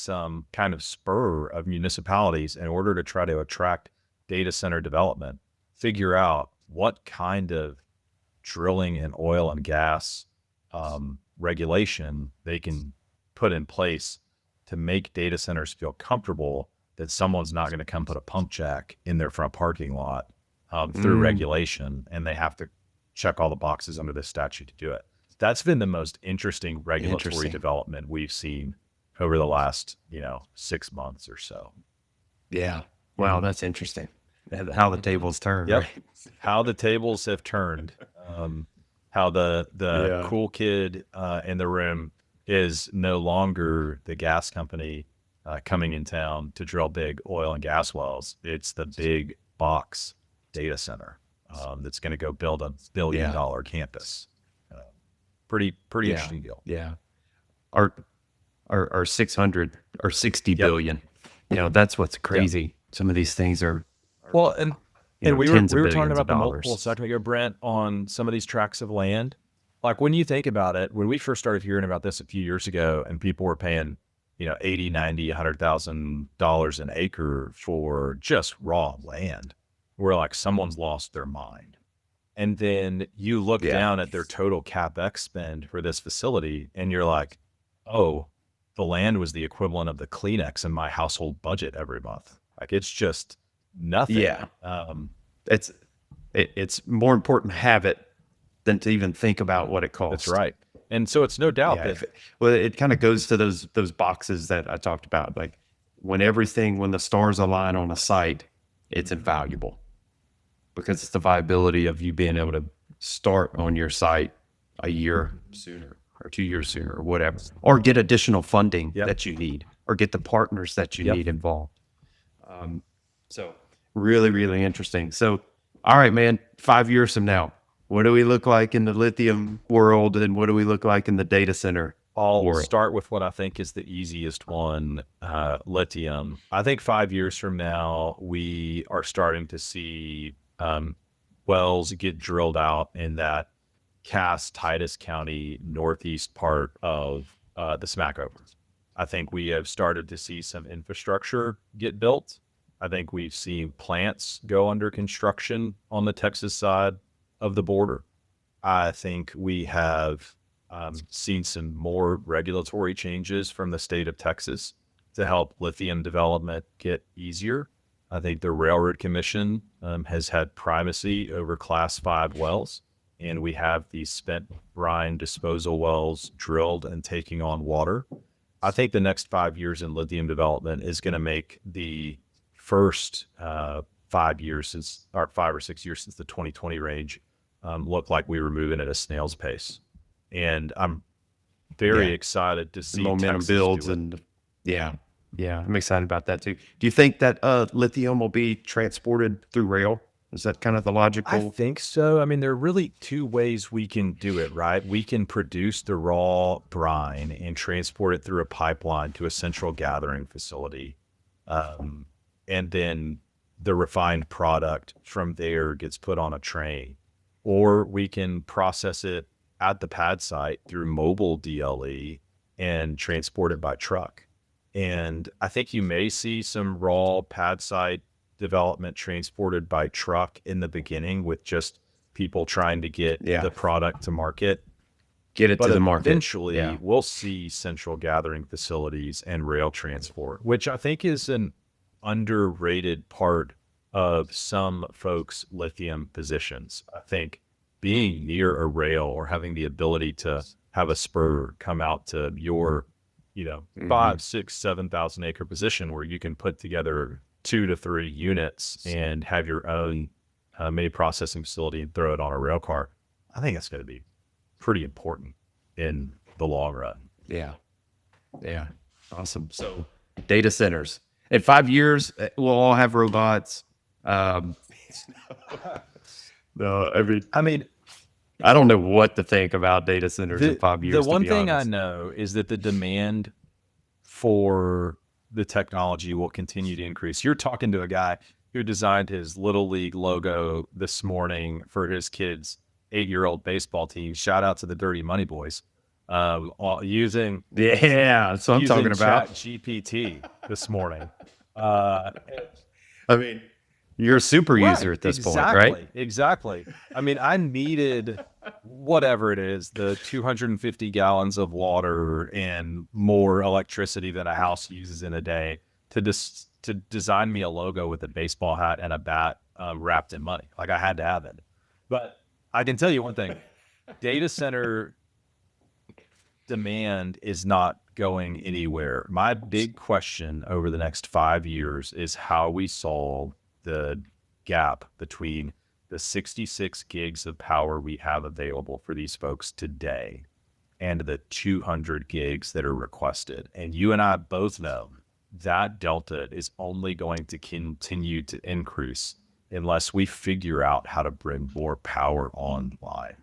Speaker 2: kind of spur of municipalities in order to try to attract data center development, figure out what kind of drilling and oil and gas regulation they can put in place to make data centers feel comfortable that someone's not going to come put a pump jack in their front parking lot through regulation, and they have to check all the boxes under this statute to do it. That's been the most interesting regulatory development we've seen over the last, 6 months or so.
Speaker 1: Yeah. Wow, that's interesting. How the tables turn.
Speaker 2: Yep.
Speaker 1: Right?
Speaker 2: How the tables have turned. How the cool kid in the room is no longer the gas company coming in town to drill big oil and gas wells. It's the big box data center that's going to go build $1 billion campus. Pretty interesting deal.
Speaker 1: Yeah. Our 600 or 60 billion. That's what's crazy. Yep. Some of these things are
Speaker 2: well, and we were talking about the
Speaker 1: dollars.
Speaker 2: multiple a second ago, Brent, on some of these tracts of land. Like when you think about it, when we first started hearing about this a few years ago, and people were paying, $80, $90, $100,000 an acre for just raw land, we're like, someone's lost their mind. And then you look down at their total CapEx spend for this facility, and you're like, oh, the land was the equivalent of the Kleenex in my household budget every month. Like it's just nothing.
Speaker 1: Yeah. It's more important to have it than to even think about what it costs.
Speaker 2: That's right. And so it's no doubt that
Speaker 1: it kind of goes to those boxes that I talked about. Like when the stars align on a site, it's invaluable because it's the viability of you being able to start on your site a year sooner or 2 years sooner or whatever, or get additional funding that you need, or get the partners that you need involved. So really, really interesting. So, all right, man, 5 years from now, what do we look like in the lithium world, and what do we look like in the data center?
Speaker 2: I'll start with what I think is the easiest one, lithium. I think 5 years from now, we are starting to see wells get drilled out in that Cass-Titus County northeast part of the Smackover. I think we have started to see some infrastructure get built. I think we've seen plants go under construction on the Texas side of the border. I think we have seen some more regulatory changes from the state of Texas to help lithium development get easier. I think the Railroad Commission has had primacy over Class 5 wells, and we have these spent brine disposal wells drilled and taking on water. I think the next 5 years in lithium development is going to make the first 5 years or 5 or 6 years since the 2020 range look like we were moving at a snail's pace. And I'm very excited to see
Speaker 1: momentum
Speaker 2: Texas
Speaker 1: builds. And I'm excited about that too. Do you think that lithium will be transported through rail? Is that kind of the logical?
Speaker 2: I think so. I mean, there are really two ways we can do it, right? We can produce the raw brine and transport it through a pipeline to a central gathering facility. And then the refined product from there gets put on a train, or we can process it at the pad site through mobile DLE and transport it by truck. And I think you may see some raw pad site development transported by truck in the beginning with just people trying to get the product to market.
Speaker 1: Get it to the market.
Speaker 2: Eventually, we'll see central gathering facilities and rail transport, which I think is an underrated part of some folks' lithium positions. I think being near a rail or having the ability to have a spur come out to your, 5, 6, 7,000 acre position where you can put together 2 to 3 units and have your own mini processing facility and throw it on a rail car. I think that's going to be pretty important in the long run.
Speaker 1: Yeah. Awesome. So data centers in 5 years, we'll all have robots. No, I don't know what to think about data centers in 5 years.
Speaker 2: The one thing I know is that the demand for the technology will continue to increase. You're talking to a guy who designed his Little League logo this morning for his kid's 8-year-old baseball team. Shout out to the Dirty Money Boys. Using
Speaker 1: that's what I'm talking about.
Speaker 2: GPT this morning.
Speaker 1: You're a super user at this point, right?
Speaker 2: Exactly. I needed whatever it is, the 250 gallons of water and more electricity than a house uses in a day to design me a logo with a baseball hat and a bat wrapped in money. Like, I had to have it. But I can tell you one thing, data center demand is not going anywhere. My big question over the next 5 years is how we solve the gap between the 66 gigs of power we have available for these folks today and the 200 gigs that are requested. And you and I both know that delta is only going to continue to increase unless we figure out how to bring more power online.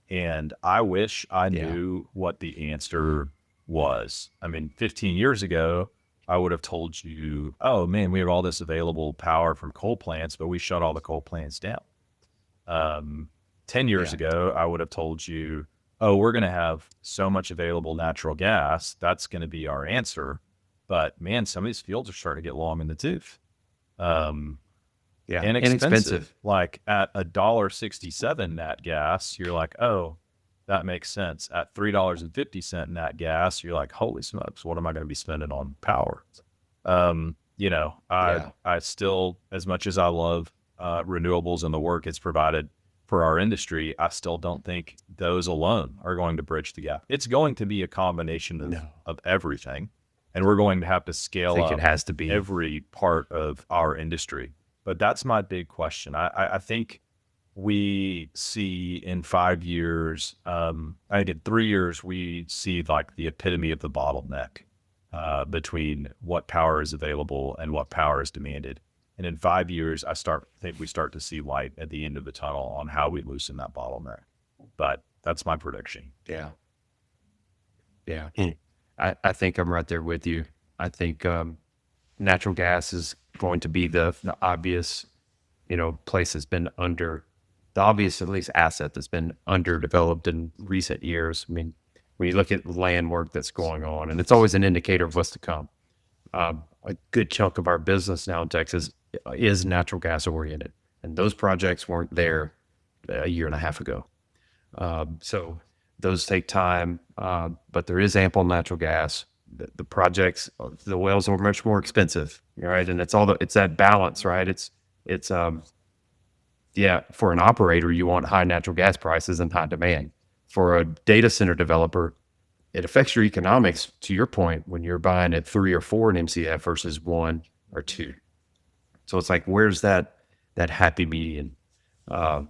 Speaker 2: And I wish I knew what the answer was. 15 years ago, I would have told you, oh man, we have all this available power from coal plants, but we shut all the coal plants down. 10 years ago, I would have told you, oh, we're going to have so much available natural gas. That's going to be our answer. But man, some of these fields are starting to get long in the tooth. Inexpensive. Like at $1.67 nat gas, you're like, oh, that makes sense. At $3.50 nat gas, you're like, holy smokes, what am I going to be spending on power? I still, as much as I love renewables and the work it's provided for our industry, I still don't think those alone are going to bridge the gap. It's going to be a combination of everything, and we're going to have to scale up.
Speaker 1: It has to be
Speaker 2: every part of our industry. But that's my big question. I think we see in 5 years, I think in 3 years, we see like the epitome of the bottleneck between what power is available and what power is demanded. And in 5 years, I think we start to see light at the end of the tunnel on how we loosen that bottleneck. But that's my prediction.
Speaker 1: Yeah. I think I'm right there with you. I think natural gas is going to be the obvious, place that's been the obvious, at least, asset that's been underdeveloped in recent years. When you look at land work that's going on, and it's always an indicator of what's to come. A good chunk of our business now in Texas is natural gas oriented, and those projects weren't there a year and a half ago. So those take time, but there is ample natural gas. The projects, the wells are much more expensive, right? And it's that balance, right? It's for an operator, you want high natural gas prices and high demand. For a data center developer, it affects your economics, to your point, when you're buying at 3 or 4 in MCF versus 1 or 2. So it's like, where's that happy median? And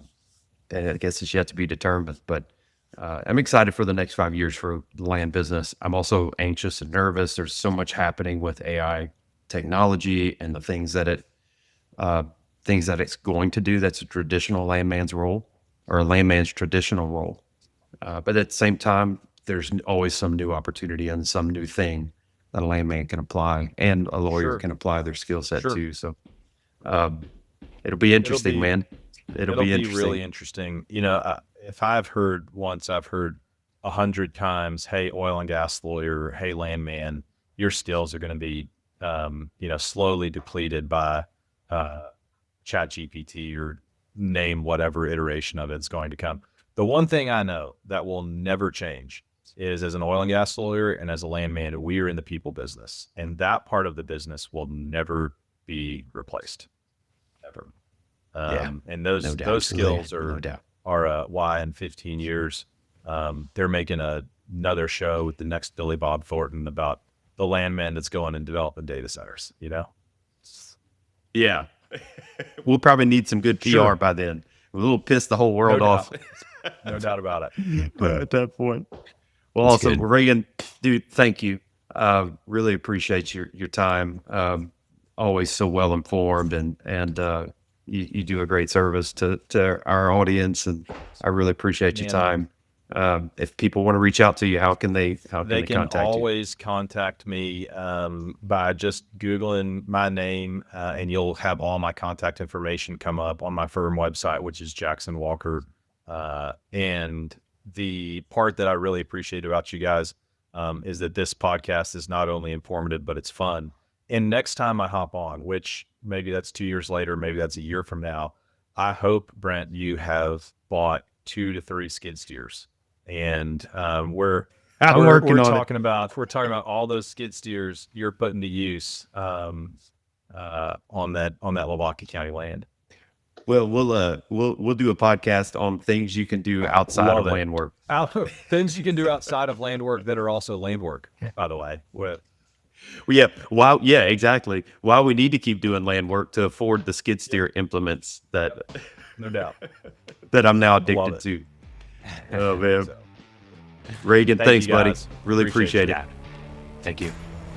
Speaker 1: I guess it's yet to be determined, but I'm excited for the next 5 years for the land business. I'm also anxious and nervous. There's so much happening with AI technology and the things that it's going to do. That's a traditional landman's role, or a landman's traditional role. But at the same time, there's always some new opportunity and some new thing that a landman can apply and a lawyer
Speaker 2: Sure.
Speaker 1: can apply their skill set
Speaker 2: Sure.
Speaker 1: too. So it'll be interesting,
Speaker 2: be-
Speaker 1: man. It'll be interesting.
Speaker 2: really interesting. If I've heard once, I've heard 100 times, "Hey, oil and gas lawyer, hey, landman, your skills are going to be, slowly depleted by Chat GPT or name whatever iteration of it's going to come." The one thing I know that will never change is, as an oil and gas lawyer and as a landman, we are in the people business, and that part of the business will never be replaced, ever. And
Speaker 1: No
Speaker 2: those
Speaker 1: doubt.
Speaker 2: skills
Speaker 1: No
Speaker 2: are
Speaker 1: doubt.
Speaker 2: why in 15 years they're making another show with the next Billy Bob Thornton about the landman that's going and developing data centers.
Speaker 1: Yeah. We'll probably need some good PR
Speaker 2: Sure.
Speaker 1: by then. We'll piss the whole world
Speaker 2: No
Speaker 1: off.
Speaker 2: No doubt about it.
Speaker 1: At that point. Well,
Speaker 4: That's
Speaker 1: awesome.
Speaker 4: good.
Speaker 1: Reagan, dude, thank you. Really appreciate your time. Always so well informed, and you do a great service to our audience, and I really appreciate your
Speaker 2: Man.
Speaker 1: time. If people want to reach out to you, how can they
Speaker 2: They can
Speaker 1: contact you?
Speaker 2: always contact me by just Googling my name, and you'll have all my contact information come up on my firm website, which is Jackson Walker. And the part that I really appreciate about you guys is that this podcast is not only informative, but it's fun. And next time I hop on, which maybe that's 2 years later, maybe that's a year from now, I hope, Brent, you have bought 2 to 3 skid steers. And we're talking about all those skid steers you're putting to use on that Milwaukee County land.
Speaker 1: Well, we'll do a podcast on things you can do outside
Speaker 2: Love
Speaker 1: of
Speaker 2: it.
Speaker 1: land work.
Speaker 2: Things you can do outside of land work that are also land work, by the way.
Speaker 1: Well, yeah, exactly. Why we need to keep doing land work to afford the skid steer implements that
Speaker 2: No doubt.
Speaker 1: that I'm now
Speaker 2: Love
Speaker 1: addicted
Speaker 2: it.
Speaker 1: to. Oh man,
Speaker 2: So,
Speaker 1: Reagan,
Speaker 2: thank
Speaker 1: thanks,
Speaker 2: you,
Speaker 1: buddy.
Speaker 2: guys.
Speaker 1: Really appreciate it.
Speaker 4: Yeah. Thank you.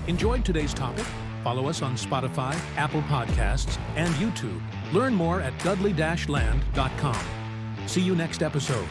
Speaker 3: Enjoyed today's topic? Follow us on Spotify, Apple Podcasts, and YouTube. Learn more at dudley-land.com. See you next episode.